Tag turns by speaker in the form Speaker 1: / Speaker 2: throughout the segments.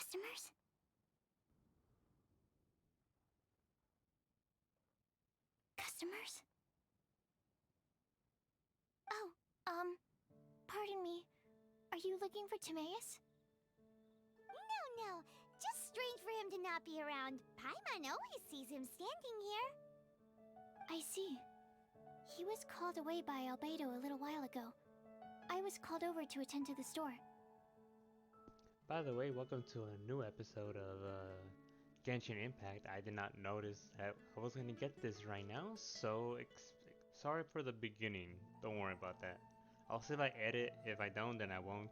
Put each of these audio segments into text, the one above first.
Speaker 1: Customers? Customers? Oh, pardon me. Are you looking for Timaeus?
Speaker 2: No. Just strange for him to not be around. Paimon always sees him standing here.
Speaker 1: I see. He was called away by Albedo a little while ago. I was called over to attend to the store.
Speaker 3: By the way, welcome to a new episode of Genshin Impact. I did not notice that I was going to get this right now, so sorry for the beginning. Don't worry about that. I'll see if I edit. If I don't, then I won't.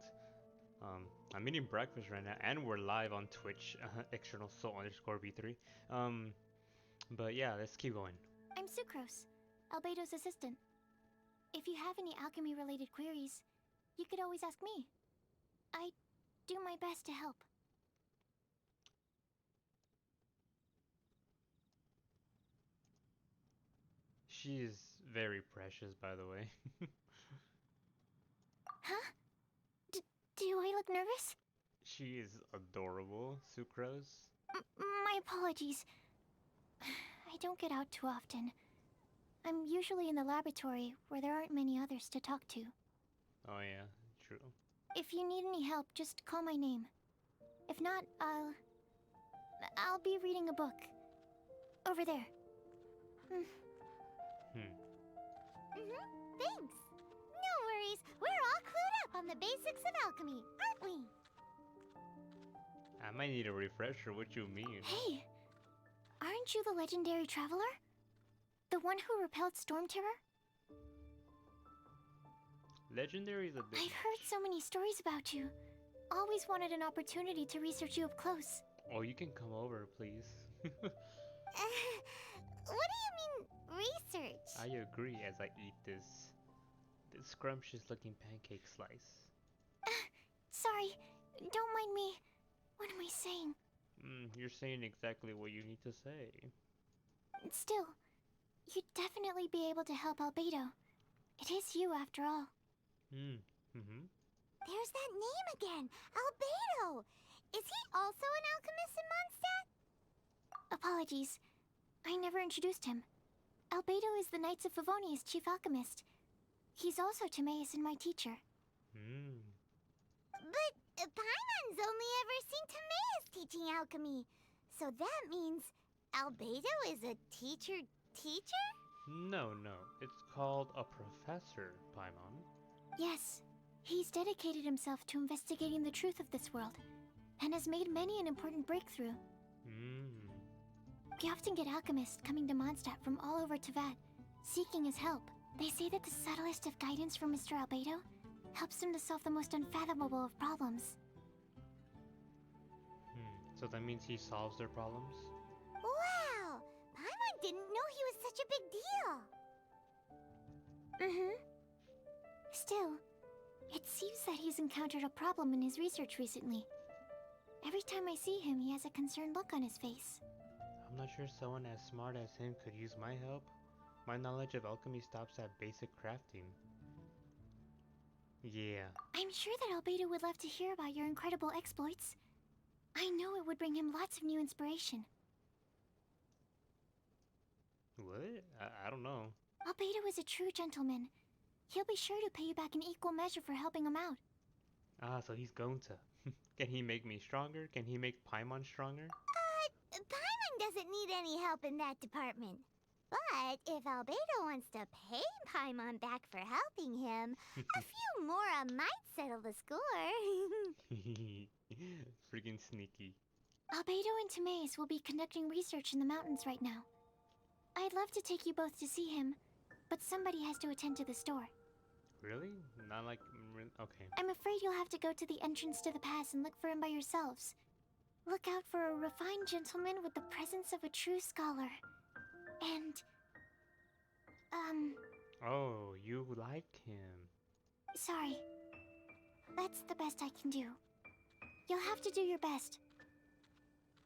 Speaker 3: I'm eating breakfast right now, and we're live on Twitch, external soul underscore v3. But yeah, let's keep going.
Speaker 1: I'm Sucrose, Albedo's assistant. If you have any alchemy-related queries, you could always ask me. I do my best to help.
Speaker 3: She is very precious, by the way.
Speaker 1: Huh? Do I look nervous?
Speaker 3: She is adorable, Sucrose.
Speaker 1: My apologies. I don't get out too often. I'm usually in the laboratory, where there aren't many others to talk to.
Speaker 3: Oh yeah, true.
Speaker 1: If you need any help, just call my name. If not, I'll be reading a book. Over there.
Speaker 2: Thanks. No worries. We're all clued up on the basics of alchemy, aren't we?
Speaker 3: I might need a refresher. What you mean?
Speaker 1: Hey! Aren't you the legendary traveler? The one who repelled Storm Terror?
Speaker 3: Legendary is a bit.
Speaker 1: I've heard so many stories about you. Always wanted an opportunity to research you up close.
Speaker 3: Oh, you can come over, please.
Speaker 2: What do you mean, research?
Speaker 3: I agree as I eat this scrumptious looking pancake slice.
Speaker 1: Sorry, don't mind me. What am I saying?
Speaker 3: You're saying exactly what you need to say.
Speaker 1: Still, you'd definitely be able to help Albedo. It is you, after all.
Speaker 2: There's that name again, Albedo. Is he also an alchemist in Mondstadt?
Speaker 1: Apologies. I never introduced him. Albedo is the Knights of Favonia's chief alchemist. He's also Timaeus and my teacher.
Speaker 2: But Paimon's only ever seen Timaeus teaching alchemy. So that means Albedo is a teacher?
Speaker 3: No. It's called a professor, Paimon.
Speaker 1: Yes, he's dedicated himself to investigating the truth of this world, and has made many an important breakthrough. We often get alchemists coming to Mondstadt from all over Teyvat, seeking his help. They say that the subtlest of guidance from Mr. Albedo helps them to solve the most unfathomable of problems.
Speaker 3: So that means he solves their problems?
Speaker 2: Wow! Paimon didn't know he was such a big deal.
Speaker 1: Still, it seems that he's encountered a problem in his research recently. Every time I see him, he has a concerned look on his face.
Speaker 3: I'm not sure someone as smart as him could use my help. My knowledge of alchemy stops at basic crafting. Yeah.
Speaker 1: I'm sure that Albedo would love to hear about your incredible exploits. I know it would bring him lots of new inspiration.
Speaker 3: What? I don't know.
Speaker 1: Albedo is a true gentleman. He'll be sure to pay you back in equal measure for helping him out.
Speaker 3: Ah, so he's going to. Can he make me stronger? Can he make Paimon stronger?
Speaker 2: Paimon doesn't need any help in that department. But if Albedo wants to pay Paimon back for helping him, a few mora might settle the score.
Speaker 3: Freaking sneaky.
Speaker 1: Albedo and Timaeus will be conducting research in the mountains right now. I'd love to take you both to see him, but somebody has to attend to the store.
Speaker 3: Really? Not like... Okay.
Speaker 1: I'm afraid you'll have to go to the entrance to the pass and look for him by yourselves. Look out for a refined gentleman with the presence of a true scholar. And...
Speaker 3: Oh, you like him.
Speaker 1: sorry. That's the best I can do. You'll have to do your best.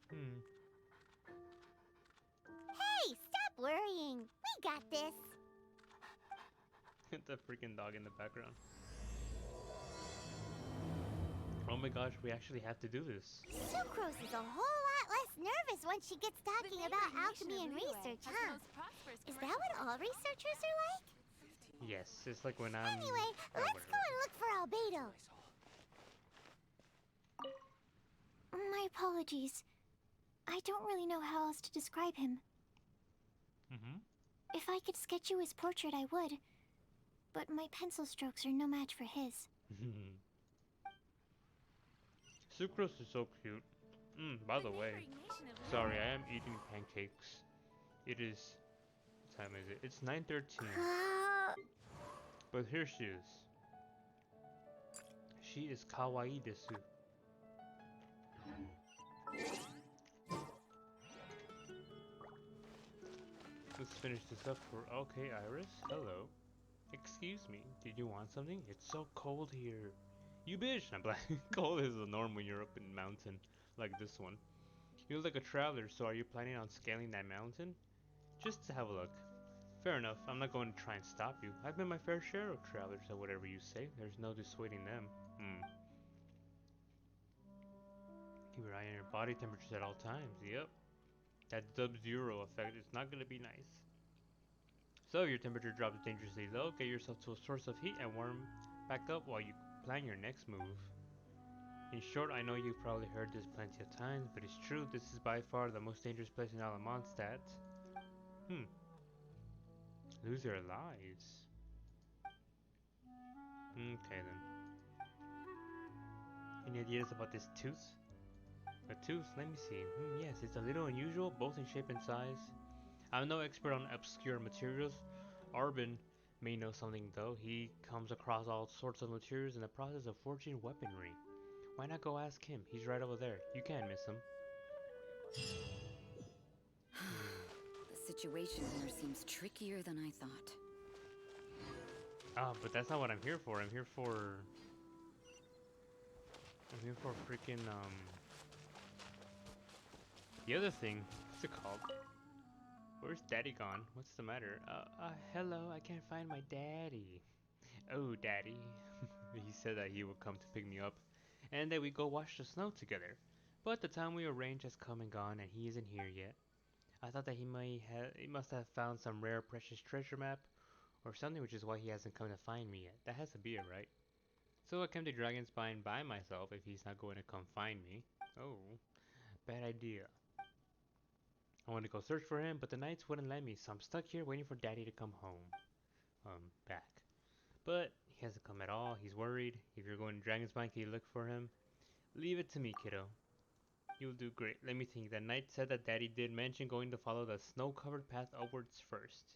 Speaker 2: Hey, stop worrying. We got this.
Speaker 3: The freaking dog in the background. Oh my gosh, we actually have to do this.
Speaker 2: Sucrose is a whole lot less nervous when she gets talking about alchemy and research, huh? Is that what all researchers are like?
Speaker 3: Yes, it's like when I'm...
Speaker 2: Anyway, let's go and look for Albedo.
Speaker 1: My apologies. I don't really know how else to describe him. If I could sketch you his portrait, I would. But my pencil strokes are no match for his.
Speaker 3: Sucrose is so cute. By the way, sorry, I am eating pancakes. It is... What time is it? It's 9:13. But here she is. She is kawaii desu. Let's finish this up for... Okay, Iris. Hello. Excuse me, did you want something? It's so cold here. You bitch! I'm black. Cold is the norm when you're up in a mountain like this one. You look like a traveler, so are you planning on scaling that mountain? Just to have a look. Fair enough, I'm not going to try and stop you. I've been my fair share of travelers, or whatever you say. There's no dissuading them. Keep your eye on your body temperatures at all times. Yep. That sub-zero effect is not going to be nice. So your temperature drops dangerously low. Get yourself to a source of heat and warm back up while you plan your next move. In short, I know you've probably heard this plenty of times, but it's true. This is by far the most dangerous place in Alamondstadt. Lose your lives. Okay then. Any ideas about this tooth? A tooth? Let me see. Yes, it's a little unusual, both in shape and size. I'm no expert on obscure materials. Arbin may know something though. He comes across all sorts of materials in the process of forging weaponry. Why not go ask him? He's right over there. You can't miss him.
Speaker 4: The situation here seems trickier than I thought.
Speaker 3: Ah, but that's not what I'm here for. I'm here for freaking the other thing. What's it called? Where's Daddy gone? What's the matter? Hello, I can't find my daddy. Oh, Daddy. He said that he would come to pick me up, and that we go watch the snow together. But the time we arranged has come and gone, and he isn't here yet. I thought that he must have found some rare precious treasure map, or something, which is why he hasn't come to find me yet. That has to be it, right? So I came to Dragonspine by myself if he's not going to come find me. Oh, bad idea. I wanted to go search for him, but the knights wouldn't let me, so I'm stuck here waiting for Daddy to come home. Back. But he hasn't come at all. He's worried. If you're going to Dragonspine, can you look for him? Leave it to me, kiddo. You'll do great. Let me think. The knight said that Daddy did mention going to follow the snow-covered path upwards first.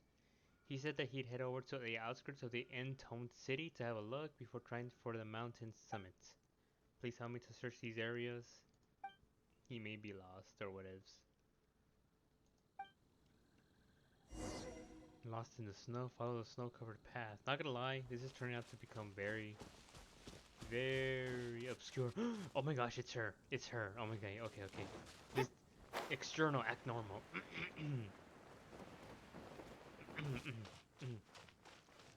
Speaker 3: He said that he'd head over to the outskirts of the entombed city to have a look before trying for the mountain summit. Please help me to search these areas. He may be lost or whatevs. Lost in the snow, follow the snow-covered path. Not gonna lie, this is turning out to become very, very obscure. Oh my gosh, it's her. It's her. Oh my god, okay. This external act normal.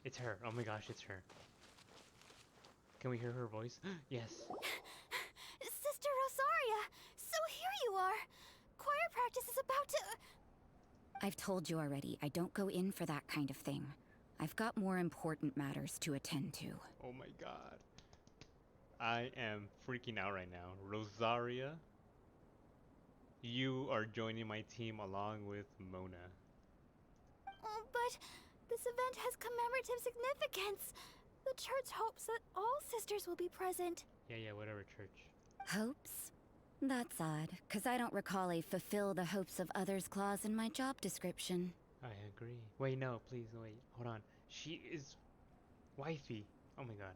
Speaker 3: It's her. Oh my gosh, it's her. Can we hear her voice? Yes.
Speaker 1: Sister Rosaria! So here you are! Choir practice is about to...
Speaker 4: I've told you already, I don't go in for that kind of thing. I've got more important matters to attend to.
Speaker 3: Oh my god. I am freaking out right now. Rosaria, you are joining my team along with Mona.
Speaker 1: Oh, but this event has commemorative significance. The church hopes that all sisters will be present.
Speaker 3: Yeah, whatever, church.
Speaker 4: Hopes? That's odd, because I don't recall a fulfill the hopes of others clause in my job description.
Speaker 3: I agree. Wait, no, please, wait. Hold on. She is wifey. Oh my god.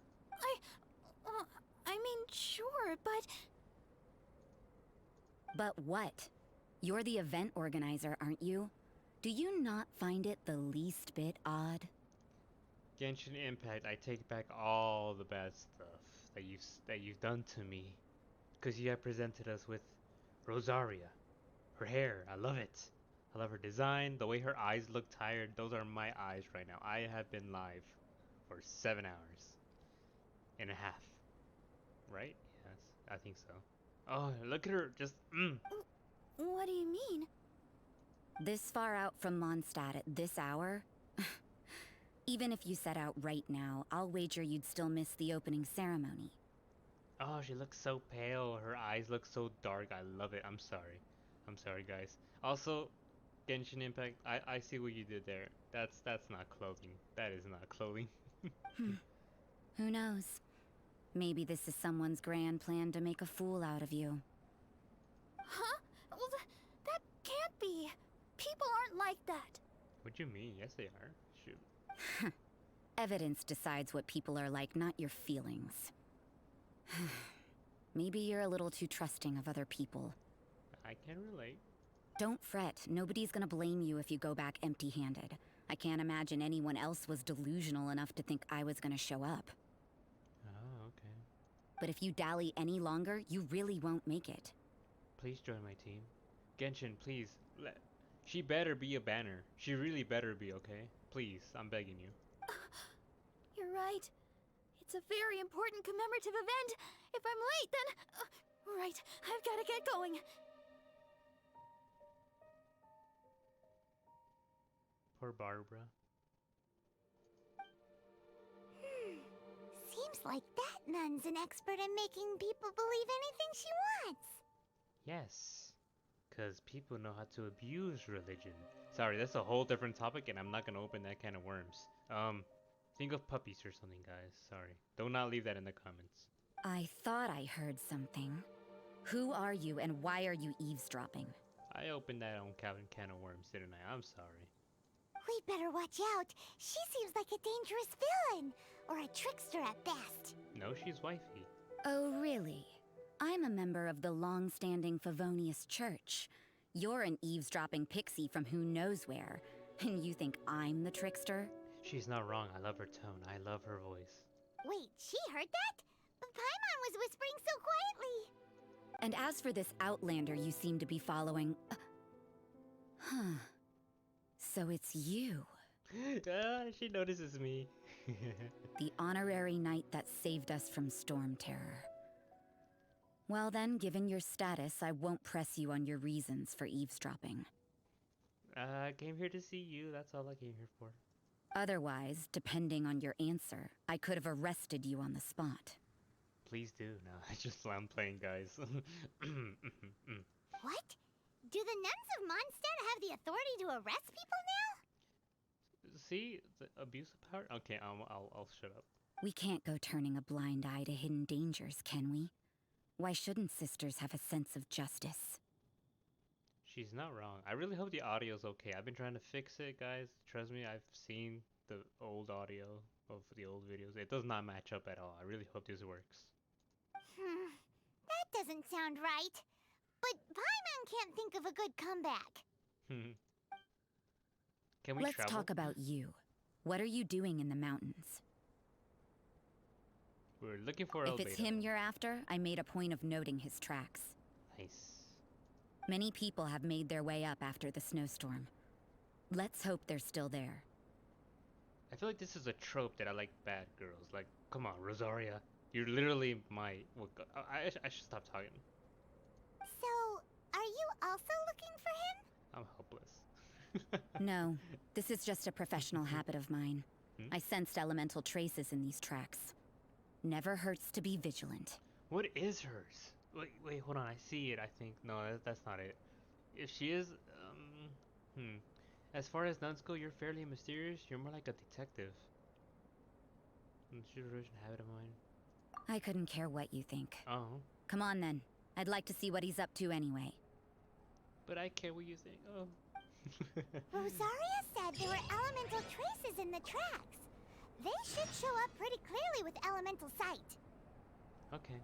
Speaker 1: I mean, sure, but...
Speaker 4: But what? You're the event organizer, aren't you? Do you not find it the least bit odd?
Speaker 3: Genshin Impact, I take back all the bad stuff that you've done to me. Because you have presented us with Rosaria. Her hair, I love it. I love her design, the way her eyes look tired. Those are my eyes right now. I have been live for 7 hours and a half. Right? Yes. I think so. Oh, look at her, just
Speaker 2: What do you mean?
Speaker 4: This far out from Mondstadt at this hour? Even if you set out right now, I'll wager you'd still miss the opening ceremony.
Speaker 3: Oh, she looks so pale. Her eyes look so dark. I love it. I'm sorry. I'm sorry, guys. Also, Genshin Impact, I see what you did there. That's not clothing. That is not clothing.
Speaker 4: Who knows? Maybe this is someone's grand plan to make a fool out of you.
Speaker 2: Huh? Well, that can't be. People aren't like that.
Speaker 3: What do you mean? Yes, they are. Shoot.
Speaker 4: Evidence decides what people are like, not your feelings. Maybe you're a little too trusting of other people.
Speaker 3: I can relate.
Speaker 4: Don't fret. Nobody's gonna blame you if you go back empty-handed. I can't imagine anyone else was delusional enough to think I was gonna show up.
Speaker 3: Oh, okay.
Speaker 4: But if you dally any longer, you really won't make it.
Speaker 3: Please join my team. Genshin, please. She better be a banner. She really better be, okay? Please, I'm begging you.
Speaker 2: You're right. It's a very important commemorative event. If I'm late, then... right, I've got to get going.
Speaker 3: Poor Barbara.
Speaker 2: Seems like that nun's an expert in making people believe anything she wants.
Speaker 3: Yes. Because people know how to abuse religion. Sorry, that's a whole different topic and I'm not going to open that can of worms. Think of puppies or something, guys. Sorry. Do not leave that in the comments.
Speaker 4: I thought I heard something. Who are you and why are you eavesdropping?
Speaker 3: I opened that on can of worms, didn't I? I'm sorry.
Speaker 2: We'd better watch out. She seems like a dangerous villain. Or a trickster at best.
Speaker 3: No, she's wifey.
Speaker 4: Oh, really? I'm a member of the long-standing Favonius Church. You're an eavesdropping pixie from who knows where. And you think I'm the trickster?
Speaker 3: She's not wrong. I love her tone. I love her voice.
Speaker 2: Wait, she heard that? But Paimon was whispering so quietly.
Speaker 4: And as for this outlander you seem to be following... huh. So it's you.
Speaker 3: She notices me.
Speaker 4: The honorary knight that saved us from storm terror. Well then, given your status, I won't press you on your reasons for eavesdropping.
Speaker 3: I came here to see you. That's all I came here for.
Speaker 4: Otherwise, depending on your answer, I could have arrested you on the spot.
Speaker 3: Please do. No, I'm playing, guys.
Speaker 2: What? Do the nuns of Mondstadt have the authority to arrest people now?
Speaker 3: See? The abuse of power? Okay, I'll shut up.
Speaker 4: We can't go turning a blind eye to hidden dangers, can we? Why shouldn't sisters have a sense of justice?
Speaker 3: She's not wrong. I really hope the audio's okay. I've been trying to fix it, guys. Trust me, I've seen the old audio of the old videos. It does not match up at all. I really hope this works.
Speaker 2: That doesn't sound right. But Paimon can't think of a good comeback.
Speaker 3: Can we
Speaker 4: Let's
Speaker 3: travel?
Speaker 4: talk about you. What are you doing in the mountains?
Speaker 3: We're looking for
Speaker 4: If
Speaker 3: Albedo.
Speaker 4: it's him you're after, I made a point of noting his tracks.
Speaker 3: Nice.
Speaker 4: Many people have made their way up after the snowstorm. Let's hope they're still there.
Speaker 3: I feel like this is a trope that I like bad girls. Like, come on, Rosaria. You're literally my... Well, I should stop talking.
Speaker 2: So, are you also looking for him?
Speaker 3: I'm hopeless.
Speaker 4: No, this is just a professional habit of mine. I sensed elemental traces in these tracks. Never hurts to be vigilant.
Speaker 3: What is hers? Wait, hold on. I see it, I think. No, that's not it. If she is, As far as nuns go, you're fairly mysterious. You're more like a detective. She's a version habit of mine.
Speaker 4: I couldn't care what you think.
Speaker 3: Oh.
Speaker 4: Come on then. I'd like to see what he's up to anyway.
Speaker 3: But I care what you think. Oh.
Speaker 2: Rosaria said there were elemental traces in the tracks. They should show up pretty clearly with elemental sight.
Speaker 3: Okay.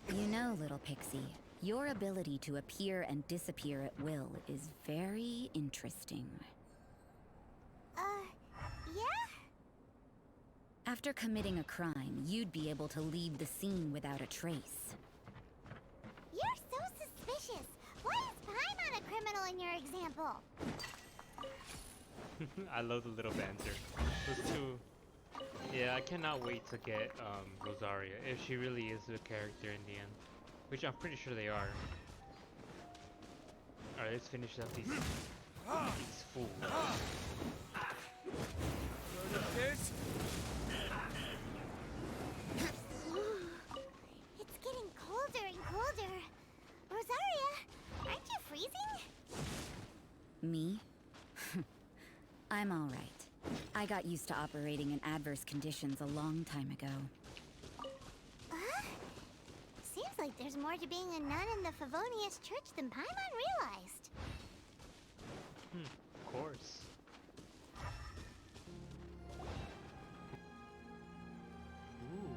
Speaker 4: You know, little pixie, your ability to appear and disappear at will is very interesting.
Speaker 2: Yeah?
Speaker 4: After committing a crime, you'd be able to leave the scene without a trace.
Speaker 2: You're so suspicious. Why is Paimon a criminal in your example?
Speaker 3: I love the little banter. Those two. Yeah, I cannot wait to get Rosaria if she really is a character in the end, which I'm pretty sure they are. All right, let's finish up these fools.
Speaker 2: It's getting colder and colder. Rosaria, aren't you freezing?
Speaker 4: Me? I'm all right. I got used to operating in adverse conditions a long time ago.
Speaker 2: Seems like there's more to being a nun in the Favonius Church than Paimon realized.
Speaker 3: Of course. Ooh.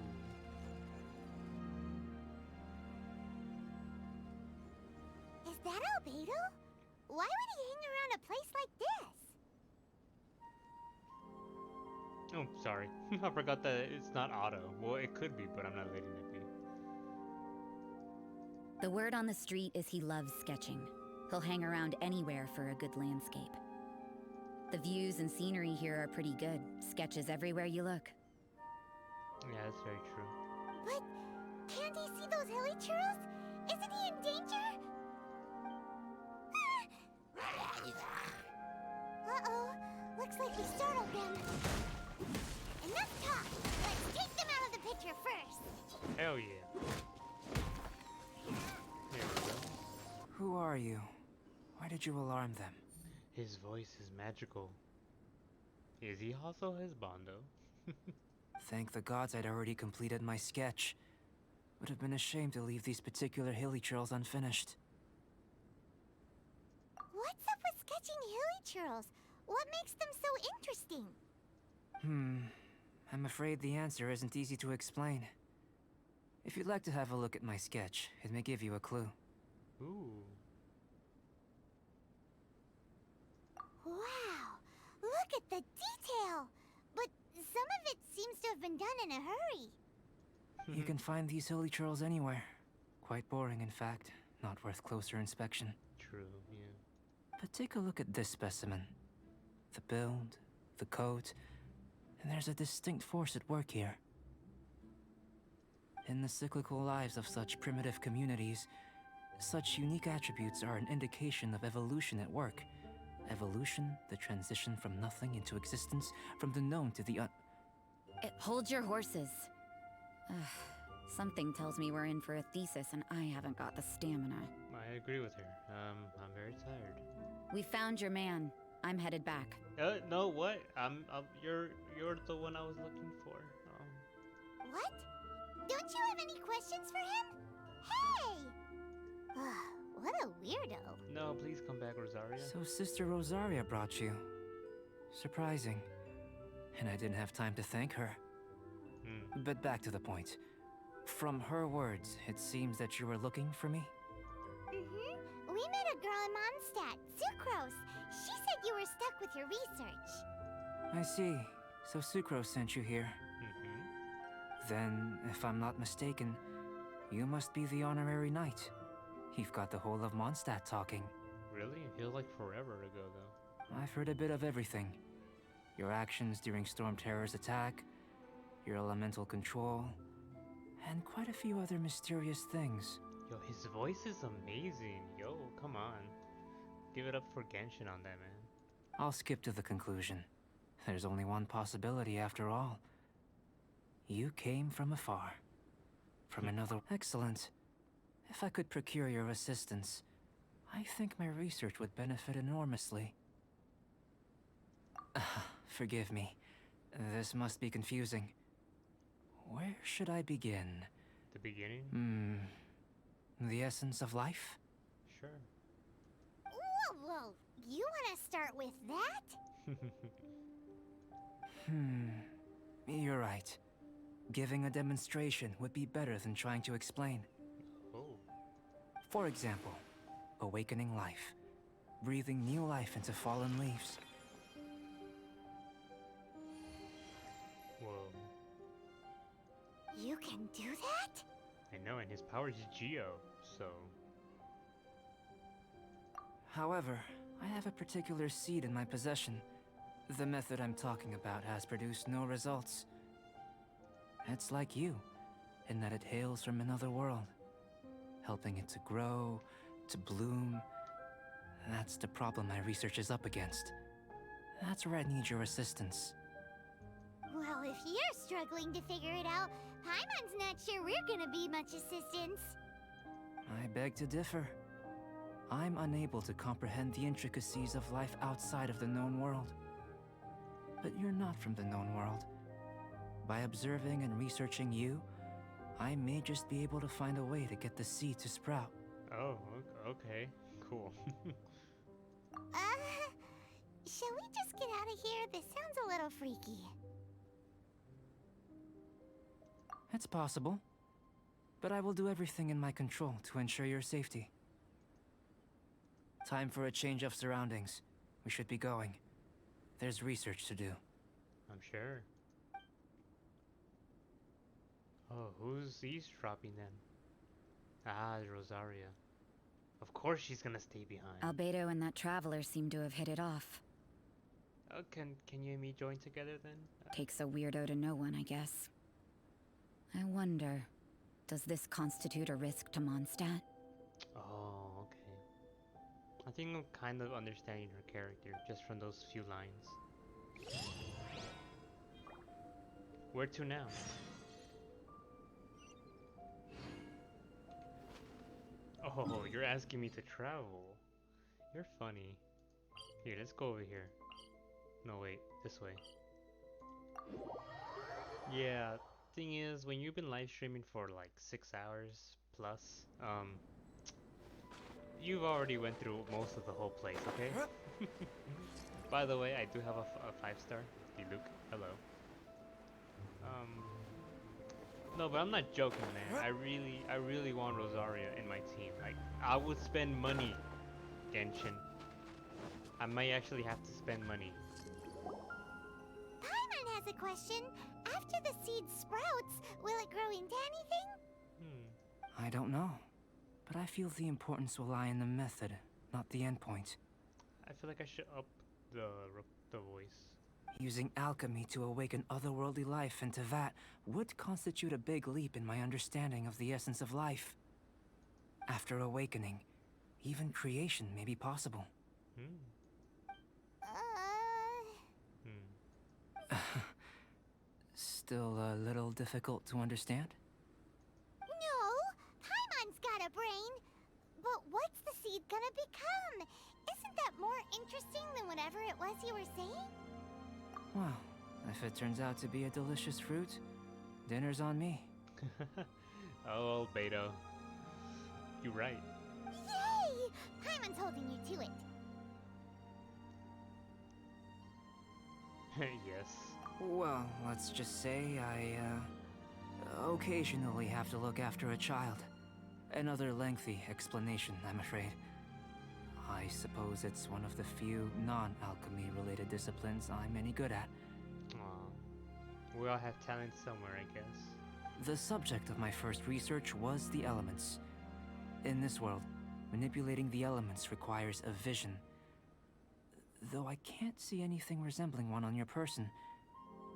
Speaker 2: Is that Albedo? Why would he hang around a place like this?
Speaker 3: Oh, sorry. I forgot that it's not auto. Well, it could be, but I'm not letting it be.
Speaker 4: The word on the street is he loves sketching. He'll hang around anywhere for a good landscape. The views and scenery here are pretty good. Sketches everywhere you look.
Speaker 3: Yeah, that's very true.
Speaker 2: But can't he see those hilly churls? Isn't he in danger? Uh-oh. Looks like we startled them. Enough talk. Let's take them out of the picture first.
Speaker 3: Hell yeah. There we go.
Speaker 5: Who are you? Why did you alarm them?
Speaker 3: His voice is magical. Is he also his Bondo?
Speaker 5: Thank the gods I'd already completed my sketch. Would have been a shame to leave these particular hilly trails unfinished.
Speaker 2: What's up with sketching hilly churls? What makes them so interesting?
Speaker 5: I'm afraid the answer isn't easy to explain. If you'd like to have a look at my sketch, it may give you a clue.
Speaker 3: Ooh.
Speaker 2: Wow! Look at the detail! But some of it seems to have been done in a hurry.
Speaker 5: You can find these hilly trails anywhere. Quite boring, in fact. Not worth closer inspection.
Speaker 3: True, yeah.
Speaker 5: But take a look at this specimen. The build, the coat, and there's a distinct force at work here. In the cyclical lives of such primitive communities, such unique attributes are an indication of evolution at work. Evolution, the transition from nothing into existence, from the known to the
Speaker 4: Hold your horses. Something tells me we're in for a thesis and I haven't got the stamina.
Speaker 3: I agree with her. I'm very tired.
Speaker 4: We found your man. I'm headed back.
Speaker 3: No, what? You're the one I was looking for.
Speaker 2: What? Don't you have any questions for him? Hey! What a weirdo.
Speaker 3: No, please come back, Rosaria.
Speaker 5: So Sister Rosaria brought you. Surprising. And I didn't have time to thank her. But back to the point. From her words, it seems that you were looking for me?
Speaker 2: Mm-hmm. We met a girl in Mondstadt, Sucrose. She said you were stuck with your research.
Speaker 5: I see. So Sucrose sent you here. Then, if I'm not mistaken, you must be the honorary knight. You've got the whole of Mondstadt talking.
Speaker 3: Really? It feels like forever ago, though.
Speaker 5: I've heard a bit of everything. Your actions during Storm Terror's attack, your elemental control, and quite a few other mysterious things.
Speaker 3: Yo, his voice is amazing. Yo, come on. Give it up for Genshin on that, man.
Speaker 5: I'll skip to the conclusion. There's only one possibility after all. You came from afar. From another... Excellent. If I could procure your assistance, I think my research would benefit enormously. Forgive me. This must be confusing. Where should I begin?
Speaker 3: The beginning?
Speaker 5: The essence of life?
Speaker 3: Sure.
Speaker 2: Whoa, you want to start with that?
Speaker 5: You're right. Giving a demonstration would be better than trying to explain.
Speaker 3: Oh.
Speaker 5: For example, awakening life. Breathing new life into fallen leaves.
Speaker 3: Whoa.
Speaker 2: You can do that?
Speaker 3: I know, and his power is Geo, so...
Speaker 5: However, I have a particular seed in my possession. The method I'm talking about has produced no results. It's like you, in that it hails from another world, helping it to grow, to bloom. That's the problem my research is up against. That's where I need your assistance.
Speaker 2: Well, if you're struggling to figure it out, Paimon's not sure we're gonna be much assistance.
Speaker 5: I beg to differ. I'm unable to comprehend the intricacies of life outside of the known world. But you're not from the known world. By observing and researching you, I may just be able to find a way to get the seed to sprout.
Speaker 3: Oh, okay. Cool.
Speaker 2: Shall we just get out of here? This sounds a little freaky.
Speaker 5: It's possible. But I will do everything in my control to ensure your safety. Time for a change of surroundings. We should be going. There's research to do.
Speaker 3: I'm sure. Oh, who's eavesdropping then? Ah, Rosaria. Of course she's gonna stay behind.
Speaker 4: Albedo and that traveler seem to have hit it off.
Speaker 3: Oh, can you and me join together then?
Speaker 4: Takes a weirdo to know one, I guess. I wonder, does this constitute a risk to Mondstadt?
Speaker 3: Oh, okay. I think I'm kind of understanding her character just from those few lines. Where to now? Oh, you're asking me to travel. You're funny. Here, let's go over here. No, wait, this way. Yeah, thing is, when you've been live streaming for like 6 hours plus, you've already went through most of the whole place, okay? By the way, I do have a 5-star. Hey, Luke. Hello. No, but I'm not joking, man. I really want Rosaria in my team. Like, I would spend money, Genshin. I might actually have to spend money.
Speaker 2: Paimon has a question. After the seed sprouts, will it grow into anything?
Speaker 5: I don't know. But I feel the importance will lie in the method, not the endpoint.
Speaker 3: I feel like I should up the voice.
Speaker 5: Using alchemy to awaken otherworldly life into that would constitute a big leap in my understanding of the essence of life. After awakening, even creation may be possible. Still a little difficult to understand?
Speaker 2: No, Paimon's got a brain. But what's the seed gonna become? Isn't that more interesting than whatever it was you were saying?
Speaker 5: Well, if it turns out to be a delicious fruit, dinner's on me.
Speaker 3: Oh, Albedo. You're right.
Speaker 2: Yay! Paimon's holding you to it.
Speaker 3: Yes.
Speaker 5: Well, let's just say I, occasionally have to look after a child. Another lengthy explanation, I'm afraid. I suppose it's one of the few non-alchemy related disciplines I'm any good at.
Speaker 3: Aw. We all have talent somewhere, I guess.
Speaker 5: The subject of my first research was the elements. In this world, manipulating the elements requires a vision. Though I can't see anything resembling one on your person.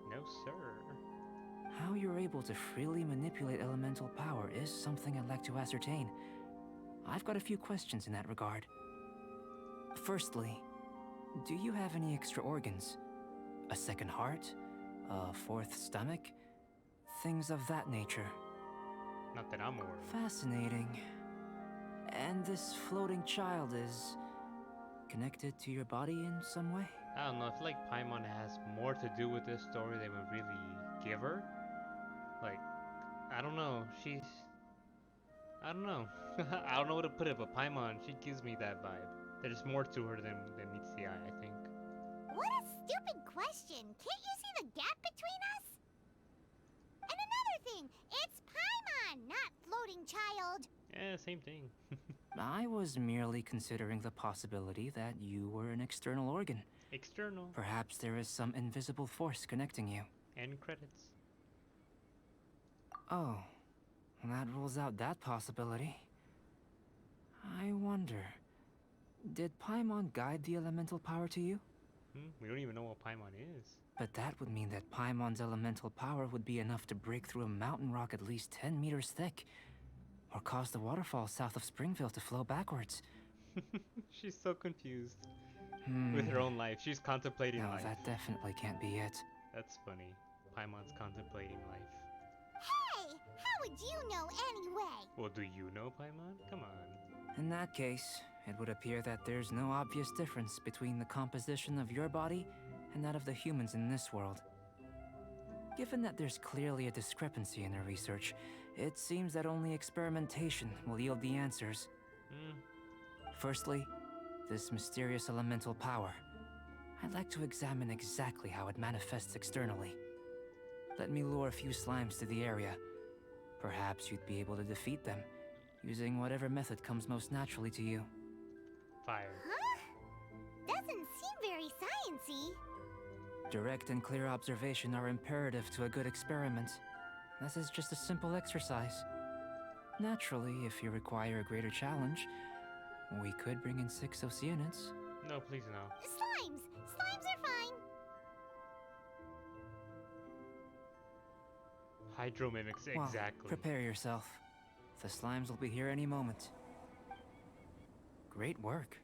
Speaker 3: No, sir.
Speaker 5: How you're able to freely manipulate elemental power is something I'd like to ascertain. I've got a few questions in that regard. Firstly, do you have any extra organs? A second heart? A fourth stomach? Things of that nature.
Speaker 3: Not that I'm aware of.
Speaker 5: Fascinating. And this floating child is connected to your body in some way?
Speaker 3: I don't know, I feel like Paimon has more to do with this story than we really give her. Like, I don't know, I don't know. I don't know where to put it, but Paimon, she gives me that vibe. There's more to her than meets the eye, I think.
Speaker 2: What a stupid question. Can't you see the gap between us? And another thing, it's Paimon, not floating child.
Speaker 3: Yeah, same thing.
Speaker 5: I was merely considering the possibility that you were an external organ.
Speaker 3: External.
Speaker 5: Perhaps there is some invisible force connecting you.
Speaker 3: End credits.
Speaker 5: Oh, that rules out that possibility. I wonder, did Paimon guide the elemental power to you?
Speaker 3: We don't even know what Paimon is.
Speaker 5: But that would mean that Paimon's elemental power would be enough to break through a mountain rock at least 10 meters thick, or cause the waterfall south of Springville to flow backwards.
Speaker 3: She's so confused with her own life. She's contemplating
Speaker 5: No,
Speaker 3: life.
Speaker 5: that definitely can't be it.
Speaker 3: That's funny. Paimon's contemplating life.
Speaker 2: Hey, how would you know anyway?
Speaker 3: Well, do you know Paimon? Come on.
Speaker 5: In that case, it would appear that there's no obvious difference between the composition of your body and that of the humans in this world. Given that there's clearly a discrepancy in the research, it seems that only experimentation will yield the answers. Firstly, this mysterious elemental power. I'd like to examine exactly how it manifests externally. Let me lure a few slimes to the area. Perhaps you'd be able to defeat them, using whatever method comes most naturally to you.
Speaker 3: Fire.
Speaker 2: Huh? Doesn't seem very sciencey.
Speaker 5: Direct and clear observation are imperative to a good experiment. This is just a simple exercise. Naturally, if you require a greater challenge, we could bring in 6 Oceanids.
Speaker 3: No, please no.
Speaker 2: Slimes! Slimes are fine!
Speaker 3: Hydro mimics,
Speaker 5: Well,
Speaker 3: exactly.
Speaker 5: prepare yourself. The slimes will be here any moment. Great work.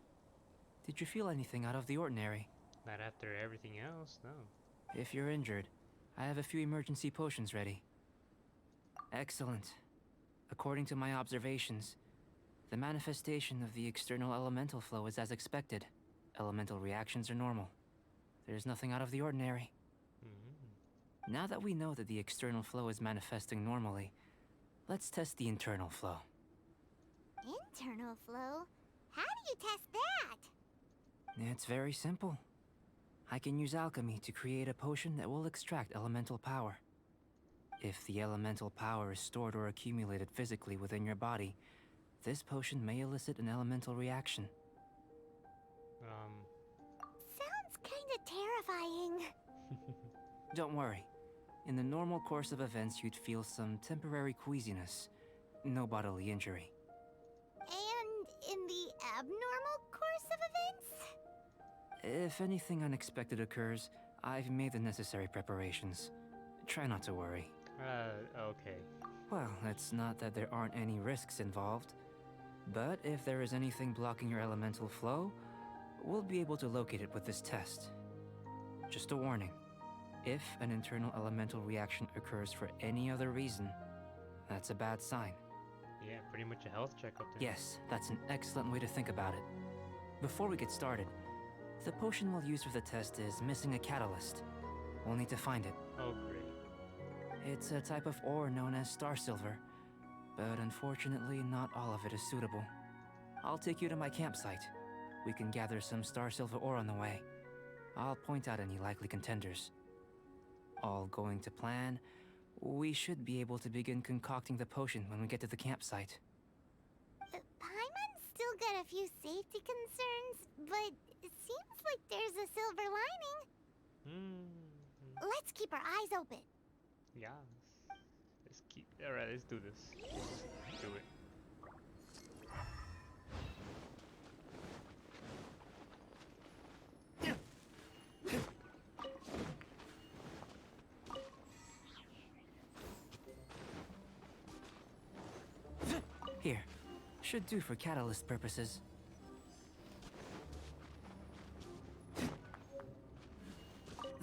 Speaker 5: Did you feel anything out of the ordinary?
Speaker 3: Not after everything else, no.
Speaker 5: If you're injured, I have a few emergency potions ready. Excellent. According to my observations, the manifestation of the external elemental flow is as expected. Elemental reactions are normal. There's nothing out of the ordinary. Now that we know that the external flow is manifesting normally, let's test the internal flow.
Speaker 2: Internal flow? How do you test that?
Speaker 5: It's very simple. I can use alchemy to create a potion that will extract elemental power. If the elemental power is stored or accumulated physically within your body, this potion may elicit an elemental reaction.
Speaker 2: Sounds kinda terrifying.
Speaker 5: Don't worry. In the normal course of events, you'd feel some temporary queasiness. No bodily injury.
Speaker 2: And in the abnormal course of events?
Speaker 5: If anything unexpected occurs, I've made the necessary preparations. Try not to worry.
Speaker 3: Okay.
Speaker 5: Well, it's not that there aren't any risks involved. But if there is anything blocking your elemental flow, we'll be able to locate it with this test. Just a warning. If an internal elemental reaction occurs for any other reason, that's a bad sign.
Speaker 3: Yeah, pretty much a health checkup then.
Speaker 5: Yes, that's an excellent way to think about it. Before we get started, the potion we'll use for the test is missing a catalyst. We'll need to find it.
Speaker 3: Oh, great.
Speaker 5: It's a type of ore known as star silver, but unfortunately not all of it is suitable. I'll take you to my campsite. We can gather some star silver ore on the way. I'll point out any likely contenders. All going to plan, we should be able to begin concocting the potion when we get to the campsite.
Speaker 2: Paimon's still got a few safety concerns, but it seems like there's a silver lining. Let's keep our eyes open.
Speaker 3: Yeah. Let's keep. Alright, let's do this. Do it.
Speaker 5: Here, should do for catalyst purposes.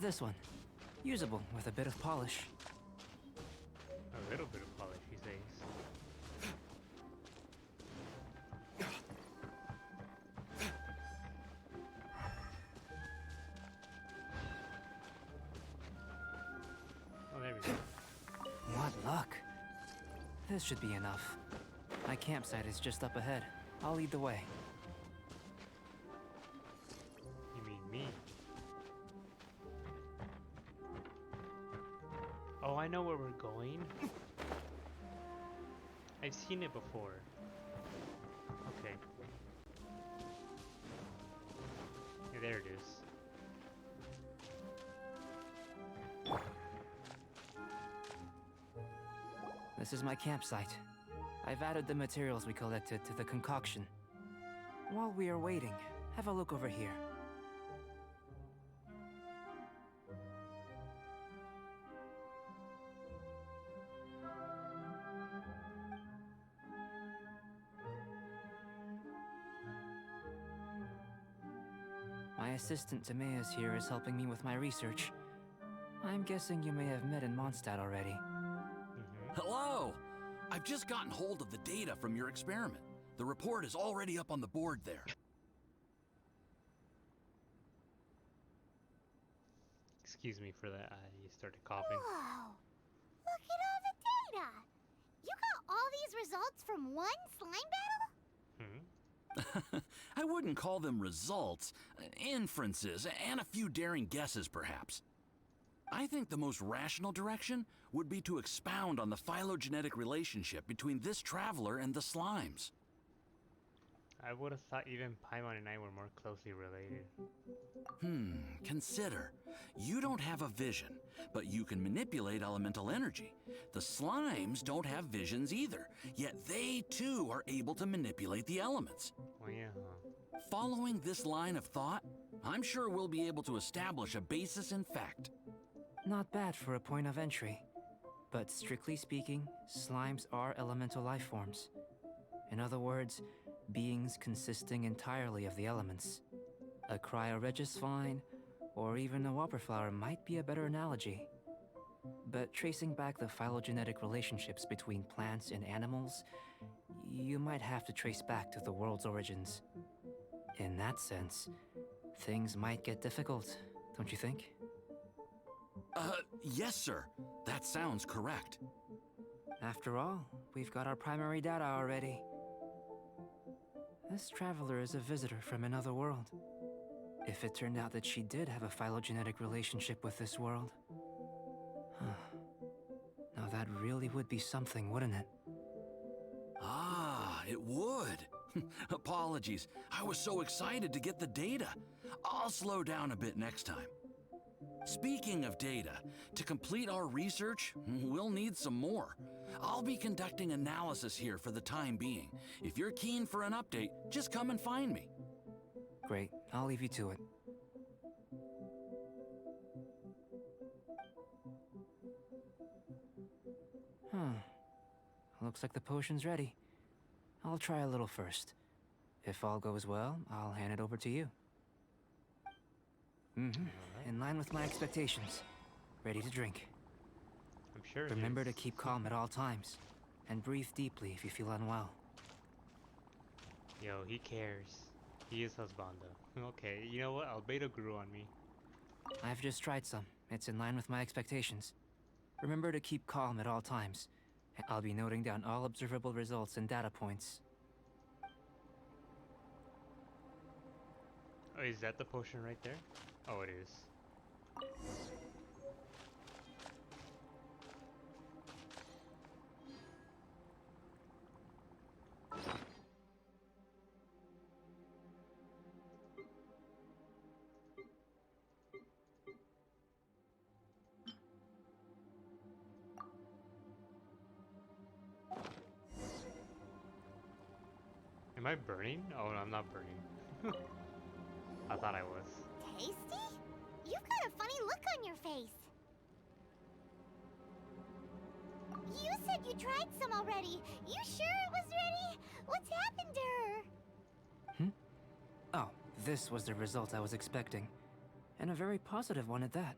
Speaker 5: This one, usable with a bit of polish.
Speaker 3: A little bit of polish, he says. Oh, there we go.
Speaker 5: What luck. This should be enough. My campsite is just up ahead. I'll lead the way.
Speaker 3: You mean me? Oh, I know where we're going. I've seen it before. Okay. Yeah, there it is.
Speaker 5: This is my campsite. I've added the materials we collected to the concoction. While we are waiting, have a look over here. My assistant Timaeus here is helping me with my research. I'm guessing you may have met in Mondstadt already.
Speaker 6: Hello! I've just gotten hold of the data from your experiment. The report is already up on the board there.
Speaker 3: Excuse me for that. I started coughing.
Speaker 2: Whoa! Look at all the data! You got all these results from one slime battle?
Speaker 6: I wouldn't call them results, inferences, and a few daring guesses perhaps. I think the most rational direction would be to expound on the phylogenetic relationship between this traveler and the slimes.
Speaker 3: I would have thought even Paimon and I were more closely related.
Speaker 6: Consider. You don't have a vision, but you can manipulate elemental energy. The slimes don't have visions either, yet they too are able to manipulate the elements.
Speaker 3: Oh yeah,
Speaker 6: Following this line of thought, I'm sure we'll be able to establish a basis in fact.
Speaker 5: Not bad for a point of entry. But strictly speaking, slimes are elemental life forms. In other words, beings consisting entirely of the elements. A cryoregis vine, or even a wildflower might be a better analogy. But tracing back the phylogenetic relationships between plants and animals, you might have to trace back to the world's origins. In that sense, things might get difficult, don't you think?
Speaker 6: Yes, sir. That sounds correct.
Speaker 5: After all, we've got our primary data already. This traveler is a visitor from another world. If it turned out that she did have a phylogenetic relationship with this world... Now that really would be something, wouldn't it?
Speaker 6: Ah, it would. Apologies. I was so excited to get the data. I'll slow down a bit next time. Speaking of data, to complete our research, we'll need some more. I'll be conducting analysis here for the time being. If you're keen for an update, just come and find me.
Speaker 5: Great, I'll leave you to it. Looks like the potion's ready. I'll try a little first. If all goes well, I'll hand it over to you. In line with my expectations. Ready to drink.
Speaker 3: I'm sure.
Speaker 5: Remember to keep calm at all times. And breathe deeply if you feel unwell.
Speaker 3: Yo, he cares. He is husbando. Okay, you know what? Albedo grew on me.
Speaker 5: I've just tried some. It's in line with my expectations. Remember to keep calm at all times. I'll be noting down all observable results and data points.
Speaker 3: Oh, is that the potion right there? Oh, it is. Am I burning? Oh, no, I'm not burning. I thought I was.
Speaker 2: Tasty? You've got a funny look on your face. You said you tried some already. You sure it was ready? What's happened to her?
Speaker 5: Oh, this was the result I was expecting. And a very positive one at that.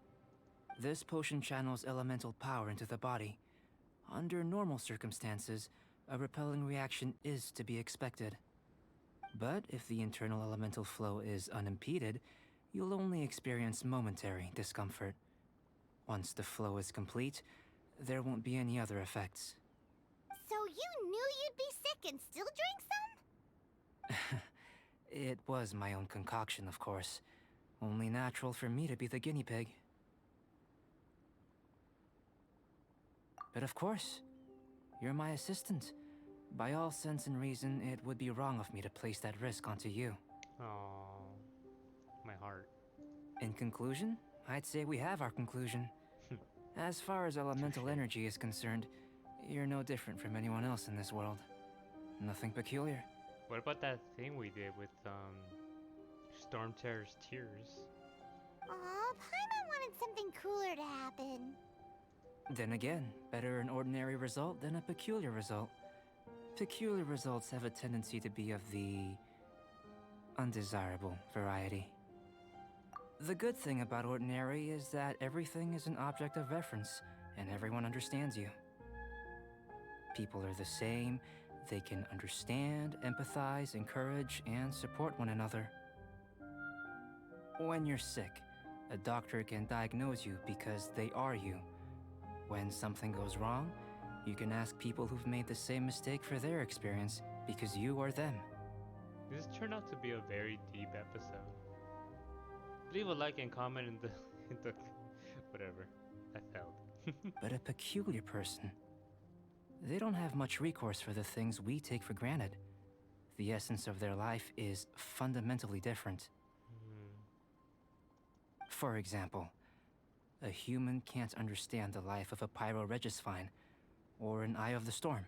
Speaker 5: This potion channels elemental power into the body. Under normal circumstances, a repelling reaction is to be expected. But if the internal elemental flow is unimpeded, you'll only experience momentary discomfort. Once the flow is complete, there won't be any other effects.
Speaker 2: So you knew you'd be sick and still drink some?
Speaker 5: It was my own concoction, of course. Only natural for me to be the guinea pig. But of course, you're my assistant. By all sense and reason, it would be wrong of me to place that risk onto you.
Speaker 3: Oh, my heart.
Speaker 5: In conclusion, I'd say we have our conclusion. As far as elemental energy is concerned, you're no different from anyone else in this world. Nothing peculiar.
Speaker 3: What about that thing we did with Storm Terror's tears?
Speaker 2: Aw, Paimon wanted something cooler to happen.
Speaker 5: Then again, better an ordinary result than a peculiar result. Peculiar results have a tendency to be of the undesirable variety. The good thing about Ordinary is that everything is an object of reference, and everyone understands you. People are the same. They can understand, empathize, encourage, and support one another. When you're sick, a doctor can diagnose you because they are you. When something goes wrong, you can ask people who've made the same mistake for their experience because you are them.
Speaker 3: This turned out to be a very deep episode. Leave a like and comment in the whatever. I failed.
Speaker 5: But a peculiar person. They don't have much recourse for the things we take for granted. The essence of their life is fundamentally different. For example, a human can't understand the life of a Pyroregisvine or an Eye of the Storm.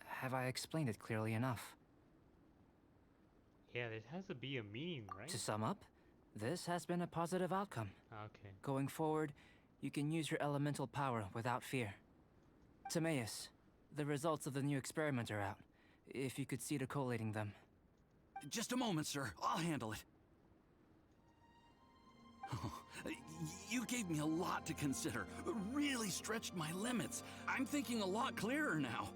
Speaker 5: Have I explained it clearly enough?
Speaker 3: Yeah, it has to be a meaning, right?
Speaker 5: To sum up, this has been a positive outcome.
Speaker 3: Okay.
Speaker 5: Going forward, you can use your elemental power without fear. Timaeus, the results of the new experiment are out. If you could see to collating them.
Speaker 6: Just a moment, sir. I'll handle it. You gave me a lot to consider. Really stretched my limits. I'm thinking a lot clearer now.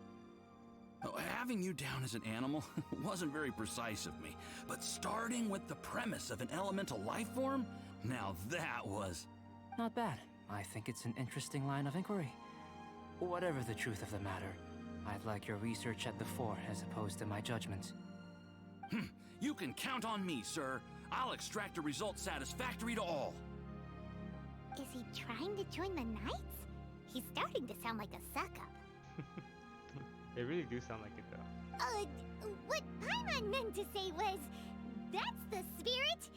Speaker 6: Having you down as an animal wasn't very precise of me, but starting with the premise of an elemental life form, now that was...
Speaker 5: Not bad. I think it's an interesting line of inquiry. Whatever the truth of the matter, I'd like your research at the fore as opposed to my judgment.
Speaker 6: You can count on me, sir. I'll extract a result satisfactory to all.
Speaker 2: Is he trying to join the Knights? He's starting to sound like a suck-up.
Speaker 3: They really do sound like it though.
Speaker 2: What Paimon meant to say was, that's the spirit.